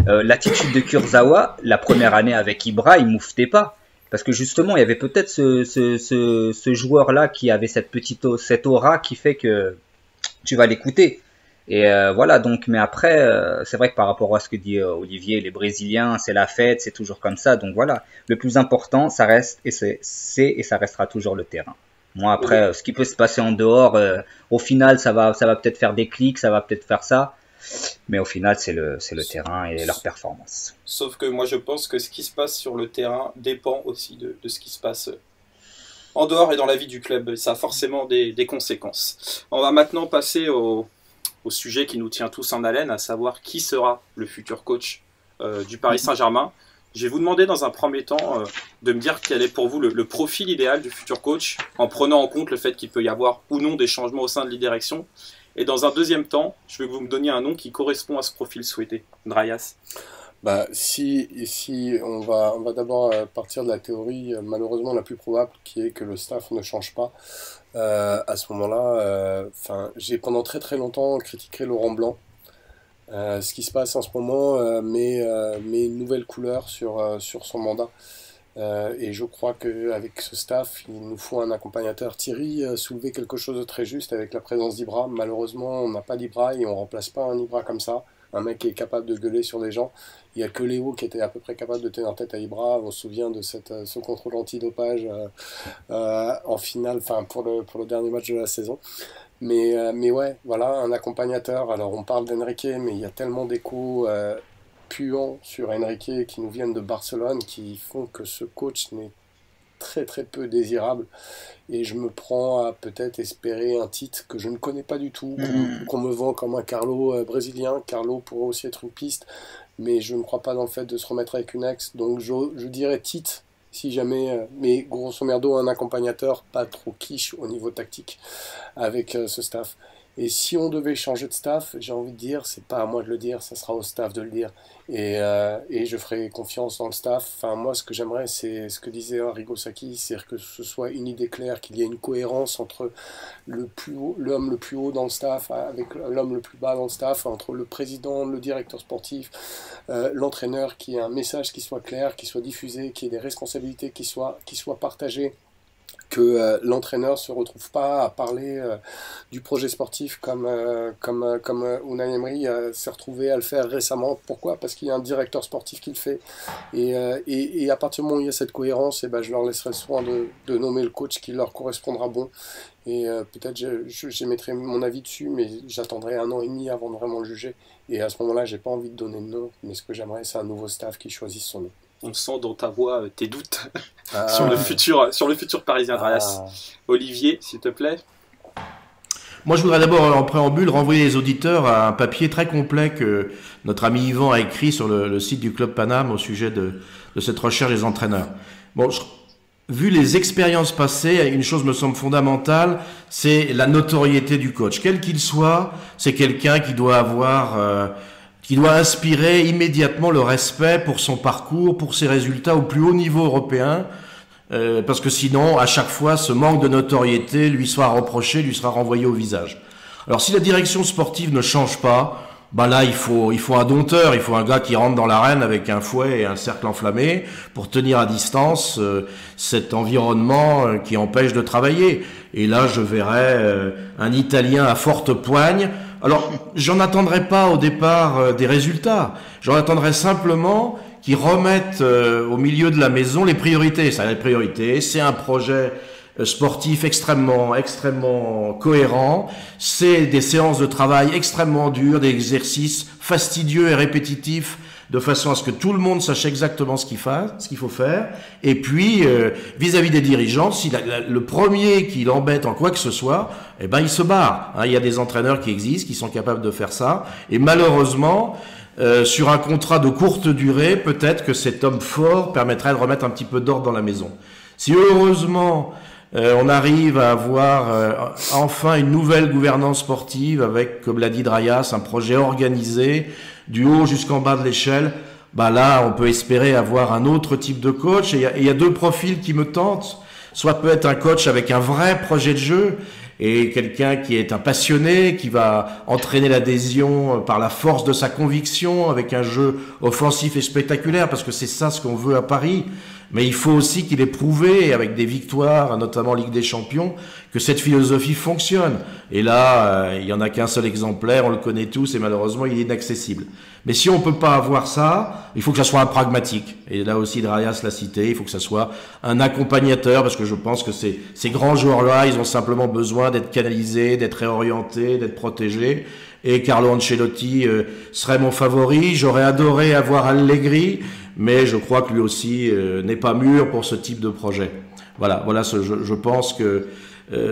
l'attitude de Kurzawa, la première année avec Ibra, il mouftait pas. Parce que justement, il y avait peut-être ce joueur-là qui avait cette aura qui fait que tu vas l'écouter. Et voilà, donc, mais après, c'est vrai que par rapport à ce que dit Olivier, les Brésiliens, c'est la fête, c'est toujours comme ça. Donc voilà, le plus important, ça reste, et ça restera toujours le terrain. Moi, après, ce qui peut se passer en dehors, au final, ça va peut-être faire des clics, ça va peut-être faire ça. Mais au final, c'est le terrain et leur performance. Sauf que moi, je pense que ce qui se passe sur le terrain dépend aussi de ce qui se passe en dehors et dans la vie du club. Ça a forcément des conséquences. On va maintenant passer au sujet qui nous tient tous en haleine, à savoir qui sera le futur coach du Paris Saint-Germain. Je vais vous demander dans un premier temps de me dire quel est pour vous le profil idéal du futur coach, en prenant en compte le fait qu'il peut y avoir ou non des changements au sein de la direction. Et dans un deuxième temps, je veux que vous me donniez un nom qui correspond à ce profil souhaité. Drayas. Bah, si on va d'abord partir de la théorie malheureusement la plus probable, qui est que le staff ne change pas. À ce moment-là, j'ai pendant très très longtemps critiqué Laurent Blanc. Ce qui se passe en ce moment met une nouvelle couleur sur son mandat. Et je crois qu'avec ce staff, il nous faut un accompagnateur. Thierry soulevait quelque chose de très juste avec la présence d'Ibra. Malheureusement, on n'a pas d'Ibra et on ne remplace pas un Ibra comme ça. un mec qui est capable de gueuler sur les gens. Il n'y a que Léo qui était à peu près capable de tenir tête à Ibra. On se souvient de ce contrôle antidopage en finale, enfin pour le dernier match de la saison. Mais ouais, voilà, un accompagnateur. Alors on parle d'Enrique, mais il y a tellement d'échos puants sur Enrique qui nous viennent de Barcelone qui font que ce coach n'est très très peu désirable. Et je me prends à peut-être espérer un titre que je ne connais pas du tout, qu'on me vend comme un Carlo brésilien. Carlo pourrait aussi être une piste, mais je ne crois pas dans le fait de se remettre avec une ex. Donc je dirais titre, si jamais, mais grosso merdo un accompagnateur pas trop quiche au niveau tactique avec ce staff. Et si on devait changer de staff, j'ai envie de dire, c'est pas à moi de le dire, ça sera au staff de le dire. Et je ferai confiance dans le staff. Enfin, moi, ce que j'aimerais, c'est ce que disait Arrigo Sacchi, c'est que ce soit une idée claire, qu'il y ait une cohérence entre l'homme le plus haut dans le staff, avec l'homme le plus bas dans le staff, entre le président, le directeur sportif, l'entraîneur, qu'il y ait un message qui soit clair, qui soit diffusé, qu'il y ait des responsabilités qui soient partagées. Que l'entraîneur se retrouve pas à parler du projet sportif comme Unai Emery s'est retrouvé à le faire récemment. Pourquoi ? Parce qu'il y a un directeur sportif qui le fait. Et à partir du moment où il y a cette cohérence, je leur laisserai le soin de nommer le coach qui leur correspondra bon. Et peut-être j'émettrai mon avis dessus, mais j'attendrai 1 an et demi avant de vraiment le juger. Et à ce moment-là, j'ai pas envie de donner de nom, mais ce que j'aimerais, c'est un nouveau staff qui choisisse son nom. On sent dans ta voix tes doutes sur le futur parisien Andreas. Olivier, s'il te plaît. Moi, je voudrais d'abord, en préambule, renvoyer les auditeurs à un papier très complet que notre ami Yvan a écrit sur le site du Club Paname au sujet de cette recherche des entraîneurs. Bon, vu les expériences passées, une chose me semble fondamentale, c'est la notoriété du coach. Quel qu'il soit, c'est quelqu'un qui doit inspirer immédiatement le respect pour son parcours, pour ses résultats au plus haut niveau européen, parce que sinon, à chaque fois, ce manque de notoriété lui sera reproché, lui sera renvoyé au visage. Alors, si la direction sportive ne change pas, là, il faut un dompteur, il faut un gars qui rentre dans l'arène avec un fouet et un cercle enflammé pour tenir à distance cet environnement qui empêche de travailler. Et là, je verrais un Italien à forte poigne. Alors, j'en attendrai pas au départ des résultats. J'en attendrai simplement qu'ils remettent au milieu de la maison les priorités. Ça, les priorités, c'est un projet sportif extrêmement cohérent. C'est des séances de travail extrêmement dures, des exercices fastidieux et répétitifs, de façon à ce que tout le monde sache exactement ce qu'il faut faire. Et puis, vis-à-vis des dirigeants, si le premier qui l'embête en quoi que ce soit, il se barre. Il y a des entraîneurs qui existent, qui sont capables de faire ça. Et malheureusement, sur un contrat de courte durée, peut-être que cet homme fort permettrait de remettre un petit peu d'ordre dans la maison. Si heureusement, on arrive à avoir enfin une nouvelle gouvernance sportive avec, comme l'a dit Drayas, un projet organisé, du haut jusqu'en bas de l'échelle, là, on peut espérer avoir un autre type de coach. Et il y a 2 profils qui me tentent. Soit peut être un coach avec un vrai projet de jeu et quelqu'un qui est un passionné, qui va entraîner l'adhésion par la force de sa conviction avec un jeu offensif et spectaculaire, parce que c'est ça ce qu'on veut à Paris. Mais il faut aussi qu'il ait prouvé, avec des victoires, notamment Ligue des Champions, que cette philosophie fonctionne. Et là, il y en a qu'un seul exemplaire, on le connaît tous, et malheureusement, il est inaccessible. Mais si on peut pas avoir ça, il faut que ça soit un pragmatique. Et là aussi, Drayas l'a cité, il faut que ça soit un accompagnateur, parce que je pense que ces grands joueurs-là, ils ont simplement besoin d'être canalisés, d'être réorientés, d'être protégés. Et Carlo Ancelotti serait mon favori. J'aurais adoré avoir Allegri, mais je crois que lui aussi n'est pas mûr pour ce type de projet. Voilà, je pense que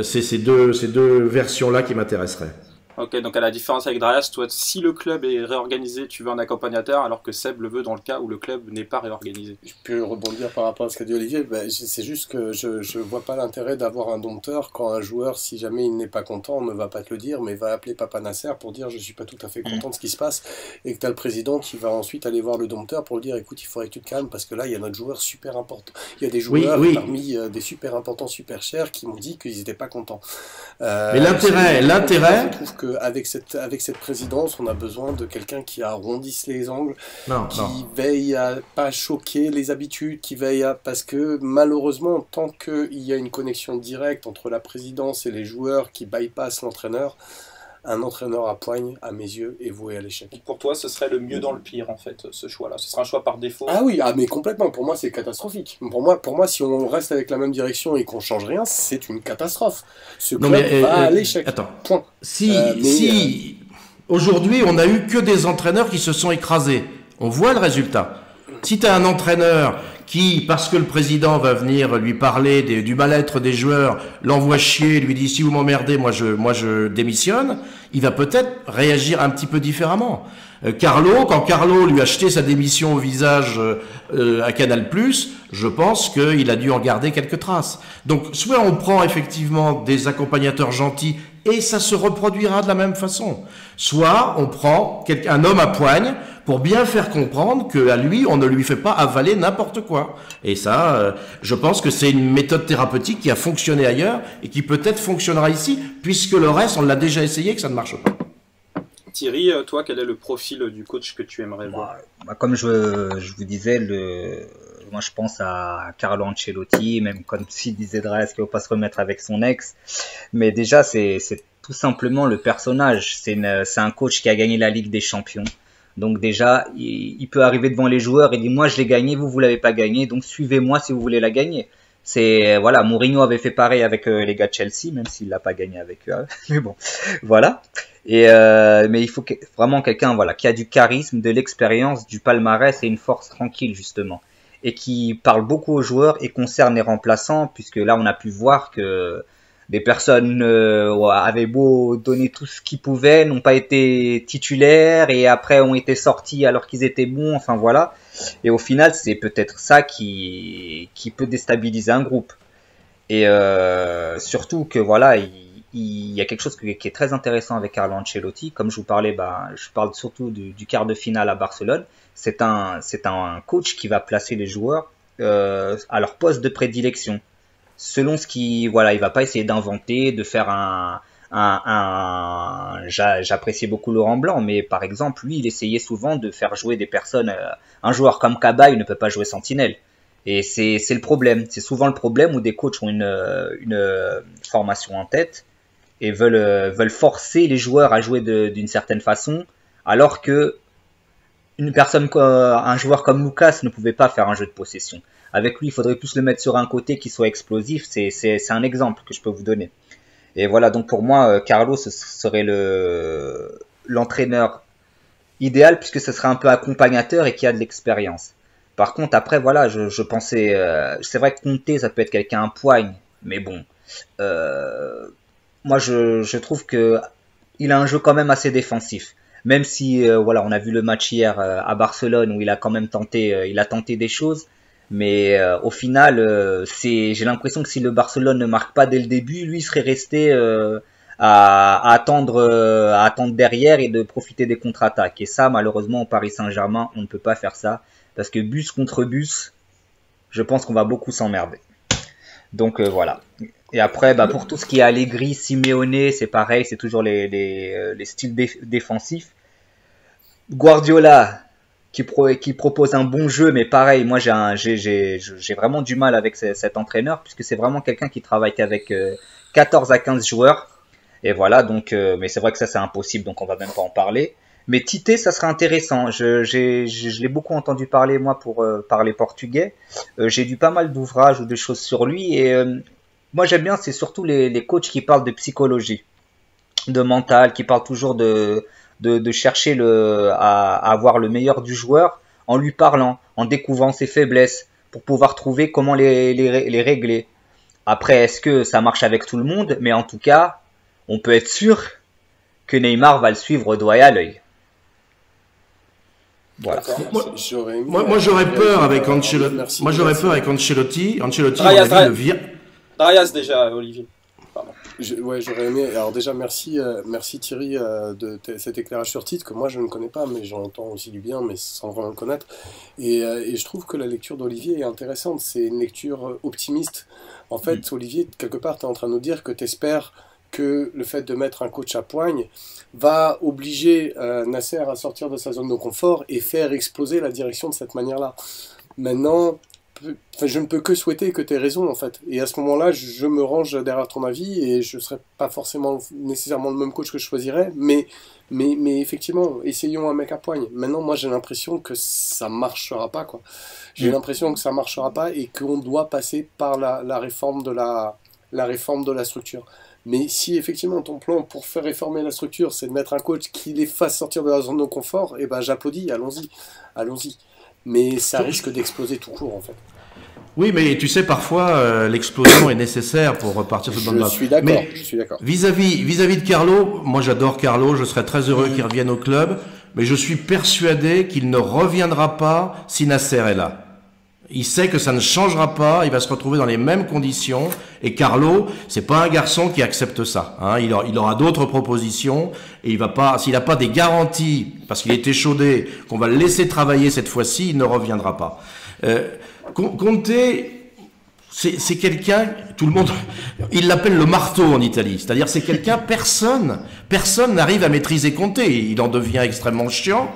c'est ces deux versions-là qui m'intéresseraient. Ok, donc à la différence avec Drayas, toi, si le club est réorganisé, tu veux un accompagnateur, alors que Seb le veut dans le cas où le club n'est pas réorganisé. Je peux rebondir par rapport à ce qu'a dit Olivier. C'est juste que je vois pas l'intérêt d'avoir un dompteur quand un joueur, si jamais il n'est pas content, ne va pas te le dire, mais va appeler Papa Nasser pour dire je suis pas tout à fait content de ce qui se passe, et que tu as le président qui va ensuite aller voir le dompteur pour lui dire écoute, il faudrait que tu te calmes parce que là il y a notre joueur super important. Il y a des joueurs parmi des super importants, super chers qui m'ont dit qu'ils n'étaient pas contents. Mais l'intérêt, je trouve qu'avec cette présidence, on a besoin de quelqu'un qui arrondisse les angles, qui veille à pas choquer les habitudes, qui veille à... Parce que malheureusement, tant qu'il y a une connexion directe entre la présidence et les joueurs qui bypassent l'entraîneur, un entraîneur à poigne, à mes yeux, est voué à l'échec. Pour toi, ce serait le mieux dans le pire, en fait, ce choix-là. Ce serait un choix par défaut. Ah oui, mais complètement. Pour moi, c'est catastrophique. Pour moi, si on reste avec la même direction et qu'on change rien, c'est une catastrophe. Ce club va à l'échec. Attends. Point. Si aujourd'hui, on n'a eu que des entraîneurs qui se sont écrasés, on voit le résultat. Si tu as un entraîneur qui, parce que le président va venir lui parler du mal-être des joueurs, l'envoie chier, lui dit si vous m'emmerdez, moi je démissionne, il va peut-être réagir un petit peu différemment. Quand Carlo lui a jeté sa démission au visage à Canal+, je pense qu'il a dû en garder quelques traces. Donc soit on prend effectivement des accompagnateurs gentils et ça se reproduira de la même façon, soit on prend un homme à poigne pour bien faire comprendre qu'à lui, on ne lui fait pas avaler n'importe quoi. Et ça, je pense que c'est une méthode thérapeutique qui a fonctionné ailleurs et qui peut-être fonctionnera ici, puisque le reste, on l'a déjà essayé et que ça ne marche pas. Thierry, toi, quel est le profil du coach que tu aimerais voir? Comme je vous disais, moi je pense à Carlo Ancelotti, même comme si disait Dres qu'il ne va pas se remettre avec son ex. Mais déjà, c'est tout simplement le personnage. C'est un coach qui a gagné la Ligue des Champions. Donc déjà, il peut arriver devant les joueurs et dire moi je l'ai gagné, vous l'avez pas gagné, donc suivez-moi si vous voulez la gagner. Voilà, Mourinho avait fait pareil avec les gars de Chelsea, même s'il l'a pas gagné avec eux. Mais bon, voilà. Mais il faut vraiment quelqu'un qui a du charisme, de l'expérience, du palmarès et une force tranquille justement, et qui parle beaucoup aux joueurs et concerne les remplaçants, puisque là on a pu voir que des personnes avaient beau donner tout ce qu'ils pouvaient, n'ont pas été titulaires et après ont été sortis alors qu'ils étaient bons. Enfin voilà. Et au final, c'est peut-être ça qui peut déstabiliser un groupe. Et surtout que voilà, il y a quelque chose qui est très intéressant avec Carlo Ancelotti. Comme je vous parlais, je parle surtout du quart de finale à Barcelone. C'est un coach qui va placer les joueurs à leur poste de prédilection. Selon ce il va pas essayer d'inventer, de faire j'appréciais beaucoup Laurent Blanc, mais par exemple, lui, il essayait souvent de faire jouer des personnes, un joueur comme Cabaye ne peut pas jouer sentinelle. Et c'est le problème. C'est souvent le problème où des coachs ont une formation en tête et veulent forcer les joueurs à jouer d'une certaine façon, alors que un joueur comme Lucas ne pouvait pas faire un jeu de possession. Avec lui, il faudrait plus le mettre sur un côté qui soit explosif. C'est un exemple que je peux vous donner. Et voilà, donc pour moi, Carlo, ce serait l'entraîneur idéal, puisque ce serait un peu accompagnateur et qui a de l'expérience. Par contre, après, voilà, je pensais... c'est vrai que Conte, ça peut être quelqu'un à poigne, mais bon. Moi, je trouve que il a un jeu quand même assez défensif. Même si, on a vu le match hier à Barcelone, où il a quand même tenté des choses. Mais au final, j'ai l'impression que si le Barcelone ne marque pas dès le début, lui serait resté à attendre derrière et de profiter des contre-attaques. Et ça, malheureusement, au Paris Saint-Germain, on ne peut pas faire ça. Parce que bus contre bus, je pense qu'on va beaucoup s'emmerder. Donc voilà. Et après, pour tout ce qui est Allegri, Simeone, c'est pareil, c'est toujours les styles défensifs. Guardiola, qui propose un bon jeu, mais pareil, moi j'ai vraiment du mal avec cet entraîneur, puisque c'est vraiment quelqu'un qui travaille qu'avec 14 à 15 joueurs. Et voilà, donc, mais c'est vrai que ça c'est impossible, donc on va même pas en parler. Mais Tite, ça serait intéressant. Je l'ai beaucoup entendu parler, moi, pour parler portugais. J'ai lu pas mal d'ouvrages ou de choses sur lui. Et moi, j'aime bien, c'est surtout les coachs qui parlent de psychologie, de mental, qui parlent toujours de chercher à avoir le meilleur du joueur en lui parlant, en découvrant ses faiblesses, pour pouvoir trouver comment les régler. Après, est-ce que ça marche avec tout le monde? Mais en tout cas, on peut être sûr que Neymar va le suivre au doigt et à l'œil. Voilà. Moi, j'aurais peur avec Ancelotti. Moi, j'aurais peur avec Ancelotti. Ancelotti, Drayas déjà, Olivier. Pardon. J'aurais aimé. Alors déjà, merci Thierry de cet éclairage sur Tite que moi je ne connais pas, mais j'entends aussi du bien, mais sans vraiment le connaître. Et je trouve que la lecture d'Olivier est intéressante. C'est une lecture optimiste. En fait, Olivier, quelque part, tu es en train de nous dire que tu espères que le fait de mettre un coach à poigne va obliger Nasser à sortir de sa zone de confort et faire exploser la direction de cette manière-là. Maintenant, je ne peux que souhaiter que tu aies raison, en fait. Et à ce moment-là, je me range derrière ton avis et je ne serai pas forcément nécessairement le même coach que je choisirais, mais effectivement, essayons un mec à poigne. Maintenant, moi, j'ai l'impression que ça marchera pas, quoi. J'ai l'impression que ça marchera pas et qu'on doit passer par la réforme de la réforme de la structure. Mais si effectivement ton plan pour faire réformer la structure, c'est de mettre un coach qui les fasse sortir de la zone de confort, eh ben j'applaudis, allons-y. Mais ça risque d'exploser tout court, en fait. Oui, mais tu sais, parfois, l'explosion est nécessaire pour repartir sur le banc de Je suis d'accord. Vis-à-vis de Carlo, moi j'adore Carlo, je serais très heureux qu'il revienne au club, mais je suis persuadé qu'il ne reviendra pas si Nasser est là. Il sait que ça ne changera pas, il va se retrouver dans les mêmes conditions, et Carlo, c'est pas un garçon qui accepte ça, hein. Il aura d'autres propositions, et il va pas, s'il n'a pas des garanties, parce qu'il est échaudé, qu'on va le laisser travailler cette fois-ci, il ne reviendra pas. Conte, c'est quelqu'un, tout le monde, il l'appelle le marteau en Italie, c'est-à-dire c'est quelqu'un, personne n'arrive à maîtriser Conte, il en devient extrêmement chiant.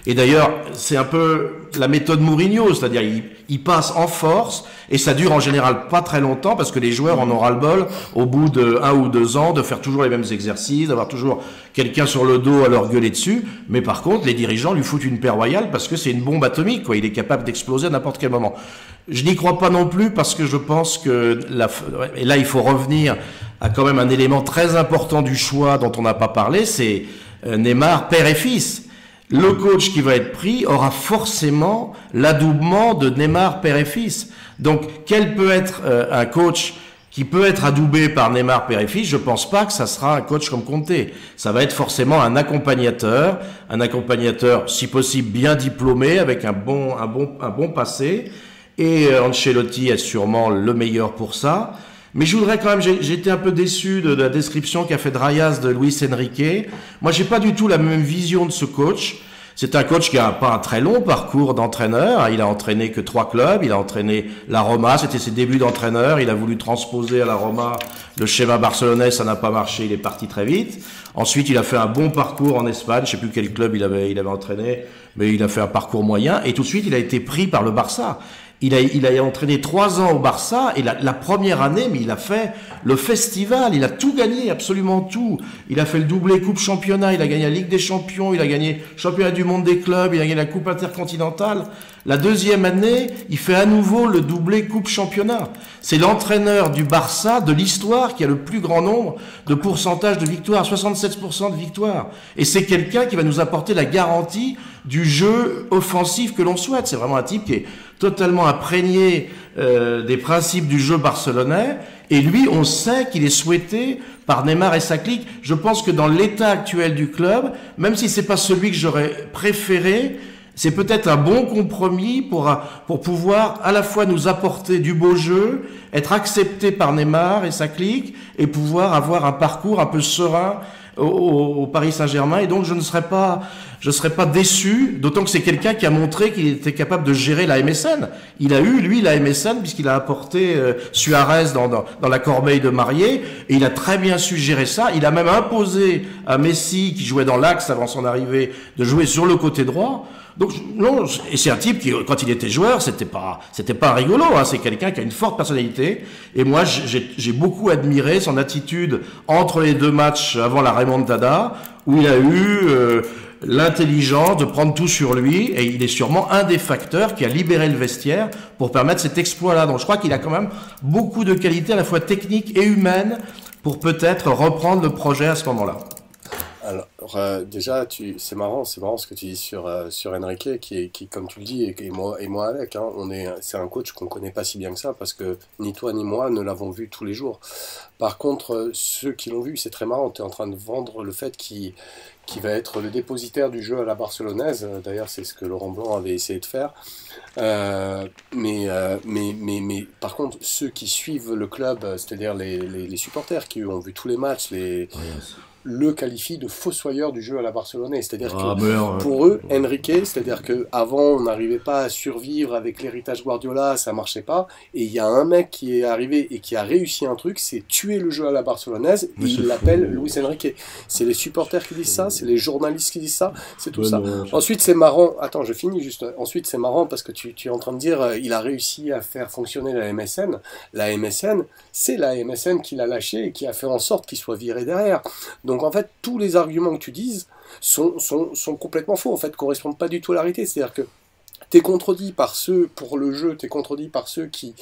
Et d'ailleurs, c'est un peu la méthode Mourinho, c'est-à-dire il passe en force et ça dure en général pas très longtemps parce que les joueurs en ont ras-le-bol au bout de 1 ou 2 ans de faire toujours les mêmes exercices, d'avoir toujours quelqu'un sur le dos à leur gueuler dessus. Mais par contre, les dirigeants lui foutent une paix royale parce que c'est une bombe atomique, quoi. Il est capable d'exploser à n'importe quel moment. Je n'y crois pas non plus parce que je pense que et là il faut revenir à quand même un élément très important du choix dont on n'a pas parlé, c'est Neymar père et fils. Le coach qui va être pris aura forcément l'adoubement de Neymar père et fils. Donc, quel peut être un coach qui peut être adoubé par Neymar père et fils? Je pense pas que ça sera un coach comme Conte. Ça va être forcément un accompagnateur si possible bien diplômé, avec un bon passé. Et Ancelotti est sûrement le meilleur pour ça. Mais je voudrais quand même, j'ai été un peu déçu de la description qu'a fait Drayas de Luis Enrique. Moi, j'ai pas du tout la même vision de ce coach. C'est un coach qui a pas un très long parcours d'entraîneur. Il a entraîné que 3 clubs. Il a entraîné la Roma. C'était ses débuts d'entraîneur. Il a voulu transposer à la Roma le schéma barcelonais. Ça n'a pas marché. Il est parti très vite. Ensuite, il a fait un bon parcours en Espagne. Je sais plus quel club il avait entraîné, mais il a fait un parcours moyen. Et tout de suite, il a été pris par le Barça. Il a entraîné 3 ans au Barça et la première année, mais il a fait le festival, il a tout gagné, absolument tout. Il a fait le doublé Coupe Championnat, il a gagné la Ligue des Champions, il a gagné Championnat du Monde des clubs, il a gagné la Coupe Intercontinentale. La deuxième année, il fait à nouveau le doublé Coupe Championnat. C'est l'entraîneur du Barça de l'histoire qui a le plus grand nombre de pourcentage de victoires, 67% de victoires. Et c'est quelqu'un qui va nous apporter la garantie du jeu offensif que l'on souhaite. C'est vraiment un type qui est totalement imprégné des principes du jeu barcelonais. Et lui, on sait qu'il est souhaité par Neymar et sa clique. Je pense que dans l'état actuel du club, même si c'est pas celui que j'aurais préféré, c'est peut-être un bon compromis pour pouvoir à la fois nous apporter du beau jeu, être accepté par Neymar et sa clique, et pouvoir avoir un parcours un peu serein au Paris Saint-Germain. Et donc je serais pas déçu, d'autant que c'est quelqu'un qui a montré qu'il était capable de gérer la MSN. Il a eu, lui, la MSN, puisqu'il a apporté Suarez dans la corbeille de mariée, et il a très bien su gérer ça. Il a même imposé à Messi, qui jouait dans l'axe avant son arrivée, de jouer sur le côté droit. Donc non, et c'est un type qui, quand il était joueur, c'était pas un rigolo, hein. C'est quelqu'un qui a une forte personnalité. Et moi, j'ai beaucoup admiré son attitude entre les 2 matchs avant la remontada, où il a eu l'intelligence de prendre tout sur lui, et il est sûrement un des facteurs qui a libéré le vestiaire pour permettre cet exploit-là. Donc je crois qu'il a quand même beaucoup de qualités à la fois techniques et humaines pour peut-être reprendre le projet à ce moment-là. Alors, déjà, c'est marrant ce que tu dis sur Enrique, qui, comme tu le dis, et moi avec, hein, c'est un coach qu'on connaît pas si bien que ça, parce que ni toi ni moi ne l'avons vu tous les jours. Par contre, ceux qui l'ont vu, c'est très marrant, tu es en train de vendre le fait qu'il va être le dépositaire du jeu à la barcelonaise. D'ailleurs, c'est ce que Laurent Blanc avait essayé de faire. Mais par contre, ceux qui suivent le club, c'est-à-dire les supporters qui ont vu tous les matchs, le qualifient de fossoyeur du jeu à la barcelonaise. C'est-à-dire Ah, que pour eux, Enrique, c'est-à-dire qu'avant, on n'arrivait pas à survivre avec l'héritage Guardiola, ça marchait pas. Et il y a un mec qui est arrivé et qui a réussi un truc, c'est tuer le jeu à la barcelonaise. Et il l'appelle Luis Enrique. C'est les supporters qui disent ça, c'est les journalistes qui disent ça, c'est tout ça. Ensuite, c'est marrant. Attends, je finis juste. Ensuite, c'est marrant parce que tu es en train de dire, il a réussi à faire fonctionner la MSN. La MSN, c'est la MSN qui l'a lâché et qui a fait en sorte qu'il soit viré derrière. Donc en fait, tous les arguments que tu dises sont complètement faux, en fait, correspondent pas du tout à la réalité. C'est-à-dire que tu es contredit par ceux, pour le jeu, tu es contredit par ceux qui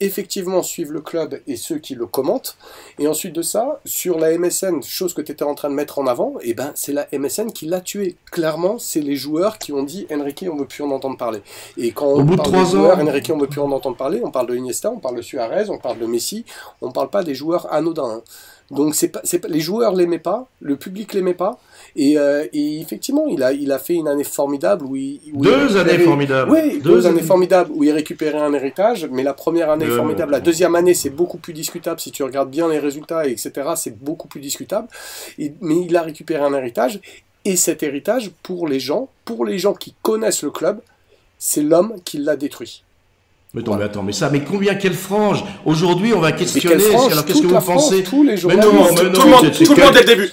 effectivement suivent le club et ceux qui le commentent. Et ensuite de ça, sur la MSN, chose que tu étais en train de mettre en avant, et ben c'est la MSN qui l'a tué. Clairement, c'est les joueurs qui ont dit Enrique, on ne veut plus en entendre parler. Et quand on parle des joueurs, Enrique, on ne veut plus en entendre parler, on parle de Iniesta, on parle de Suarez, on parle de Messi, on ne parle pas des joueurs anodins. Hein. Donc les joueurs l'aimaient pas, le public l'aimait pas, et effectivement il a fait une année formidable deux années formidables. Oui, deux années formidables où il récupérait un héritage, mais la première année formidable, la deuxième année c'est beaucoup plus discutable si tu regardes bien les résultats etc. C'est beaucoup plus discutable, mais il a récupéré un héritage et cet héritage pour les gens qui connaissent le club, c'est l'homme qui l'a détruit. Mais non, mais attends, mais combien, quelle frange? Aujourd'hui, on va questionner, alors qu'est-ce que vous pensez? Tous les tout le monde dès le début.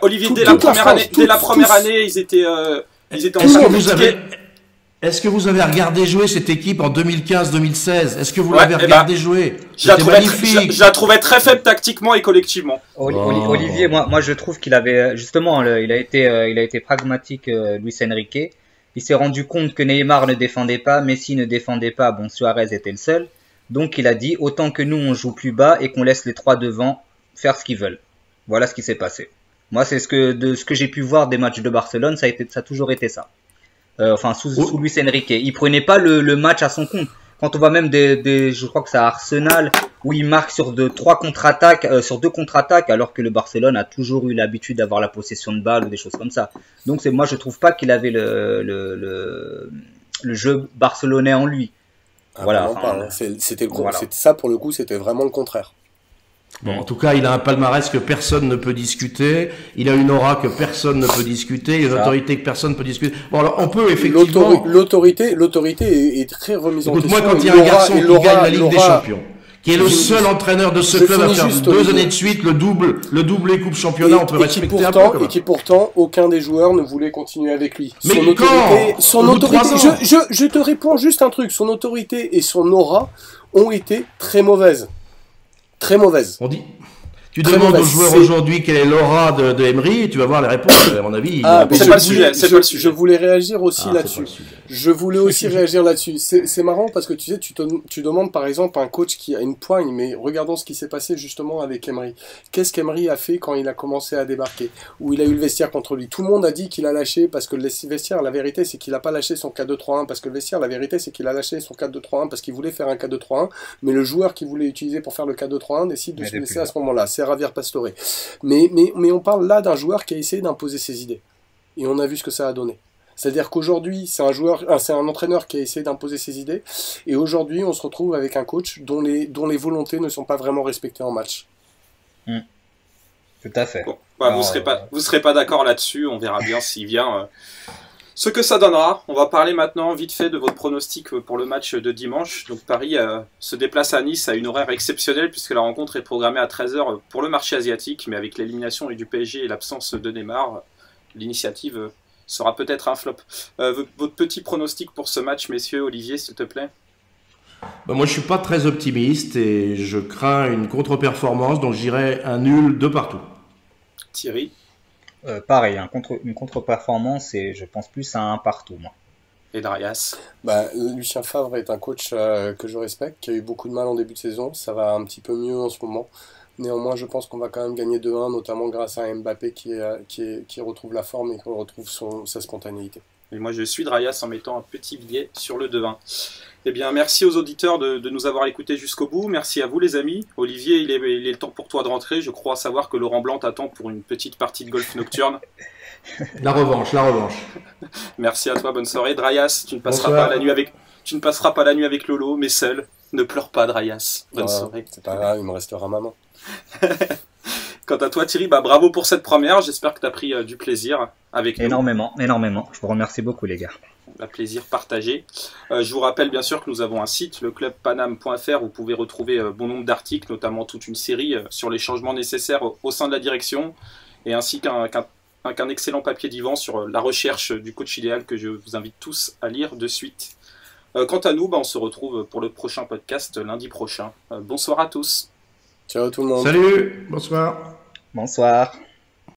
Olivier, dès la première année, ils étaient en train de critiquer. Est-ce que vous avez regardé jouer cette équipe en 2015-2016? Est-ce que vous l'avez regardé jouer? C'était magnifique. Je la trouvais très faible tactiquement et collectivement. Olivier, moi je trouve qu'il avait, justement, il a été pragmatique, Luis Enrique. Il s'est rendu compte que Neymar ne défendait pas, Messi ne défendait pas, bon, Suarez était le seul. Donc il a dit, autant que nous on joue plus bas et qu'on laisse les trois devant faire ce qu'ils veulent. Voilà ce qui s'est passé. Moi, c'est ce que j'ai pu voir des matchs de Barcelone, ça a toujours été ça. Sous Luis Enrique. Il prenait pas le match à son compte. Quand on voit même je crois que c'est à Arsenal, où il marque sur deux contre-attaques, alors que le Barcelone a toujours eu l'habitude d'avoir la possession de balle ou des choses comme ça. Donc moi je trouve pas qu'il avait le jeu barcelonais en lui. Voilà. Ça pour le coup, c'était vraiment le contraire. Bon, en tout cas, il a un palmarès que personne ne peut discuter. Il a une aura que personne ne peut discuter. Une autorité que personne ne peut discuter. Bon, alors, on peut effectivement... L'autorité est très remise en question. Écoute-moi, quand il y a un garçon qui gagne la Ligue des Champions, qui est le seul entraîneur de ce club à faire 2 années de suite le double et coupe championnat, on peut respecter un peu. Et qui pourtant, aucun des joueurs ne voulait continuer avec lui. Mais son autorité, je te réponds juste un truc. Son autorité et son aura ont été très mauvaises. Très mauvaise. Tu demandes aux joueurs aujourd'hui quelle est l'aura de Emery et tu vas voir les réponses. À mon avis, c'est pas le sujet. Je voulais réagir aussi là-dessus. Je voulais aussi réagir là-dessus. C'est marrant parce que tu sais, tu demandes par exemple un coach qui a une poigne, mais regardons ce qui s'est passé justement avec Emery. Qu'est-ce qu'Emery a fait quand il a commencé à débarquer? Où il a eu le vestiaire contre lui. Tout le monde a dit qu'il a lâché parce que le vestiaire, la vérité, c'est qu'il a pas lâché son 4-2-3-1 parce que le vestiaire, la vérité, c'est qu'il a lâché son 4-2-3-1 parce qu'il voulait faire un 4-2-3-1, mais le joueur qu'il voulait utiliser pour faire le 4-2-3-1 décide de se laisser à ce moment-là. C'est Javier Pastore. Mais on parle là d'un joueur qui a essayé d'imposer ses idées. Et on a vu ce que ça a donné. C'est-à-dire qu'aujourd'hui, c'est un entraîneur qui a essayé d'imposer ses idées. Et aujourd'hui, on se retrouve avec un coach dont les volontés ne sont pas vraiment respectées en match. Tout à fait. Bon, vous serez pas d'accord là-dessus. On verra bien s'il vient. Ce que ça donnera. On va parler maintenant vite fait de votre pronostic pour le match de dimanche. Donc Paris se déplace à Nice à une horaire exceptionnelle puisque la rencontre est programmée à 13h pour le marché asiatique, mais avec l'élimination du PSG et l'absence de Neymar, l'initiative sera peut-être un flop. Votre petit pronostic pour ce match, messieurs. Olivier, s'il te plaît. Moi, je suis pas très optimiste et je crains une contre-performance, donc j'irai un nul de partout. Thierry? Pareil, une contre-performance et je pense plus à un partout, moi. Et Darius? Lucien Favre est un coach que je respecte, qui a eu beaucoup de mal en début de saison. Ça va un petit peu mieux en ce moment. Néanmoins, je pense qu'on va quand même gagner 2-1, notamment grâce à Mbappé qui retrouve la forme et qui retrouve sa spontanéité. Et moi, je suis Darius en mettant un petit billet sur le 2-1. Eh bien, merci aux auditeurs de nous avoir écoutés jusqu'au bout. Merci à vous, les amis. Olivier, il est le temps pour toi de rentrer. Je crois savoir que Laurent Blanc t'attend pour une petite partie de golf nocturne. La revanche. Merci à toi, bonne soirée. Darius, tu ne passeras pas la nuit avec Lolo, mais seul. Ne pleure pas, Darius. Bonne soirée. C'est pas grave, il me restera maman. Quant à toi Thierry, bravo pour cette première, j'espère que tu as pris du plaisir avec nous. Énormément. Je vous remercie beaucoup les gars. Un plaisir partagé. Je vous rappelle bien sûr que nous avons un site, leclubpaname.fr, où vous pouvez retrouver bon nombre d'articles, notamment toute une série sur les changements nécessaires au sein de la direction, et ainsi qu'un excellent papier d'Yvan sur la recherche du coach idéal que je vous invite tous à lire de suite. Quant à nous, on se retrouve pour le prochain podcast lundi prochain. Bonsoir à tous. Ciao tout le monde. Salut, bonsoir. Bonsoir.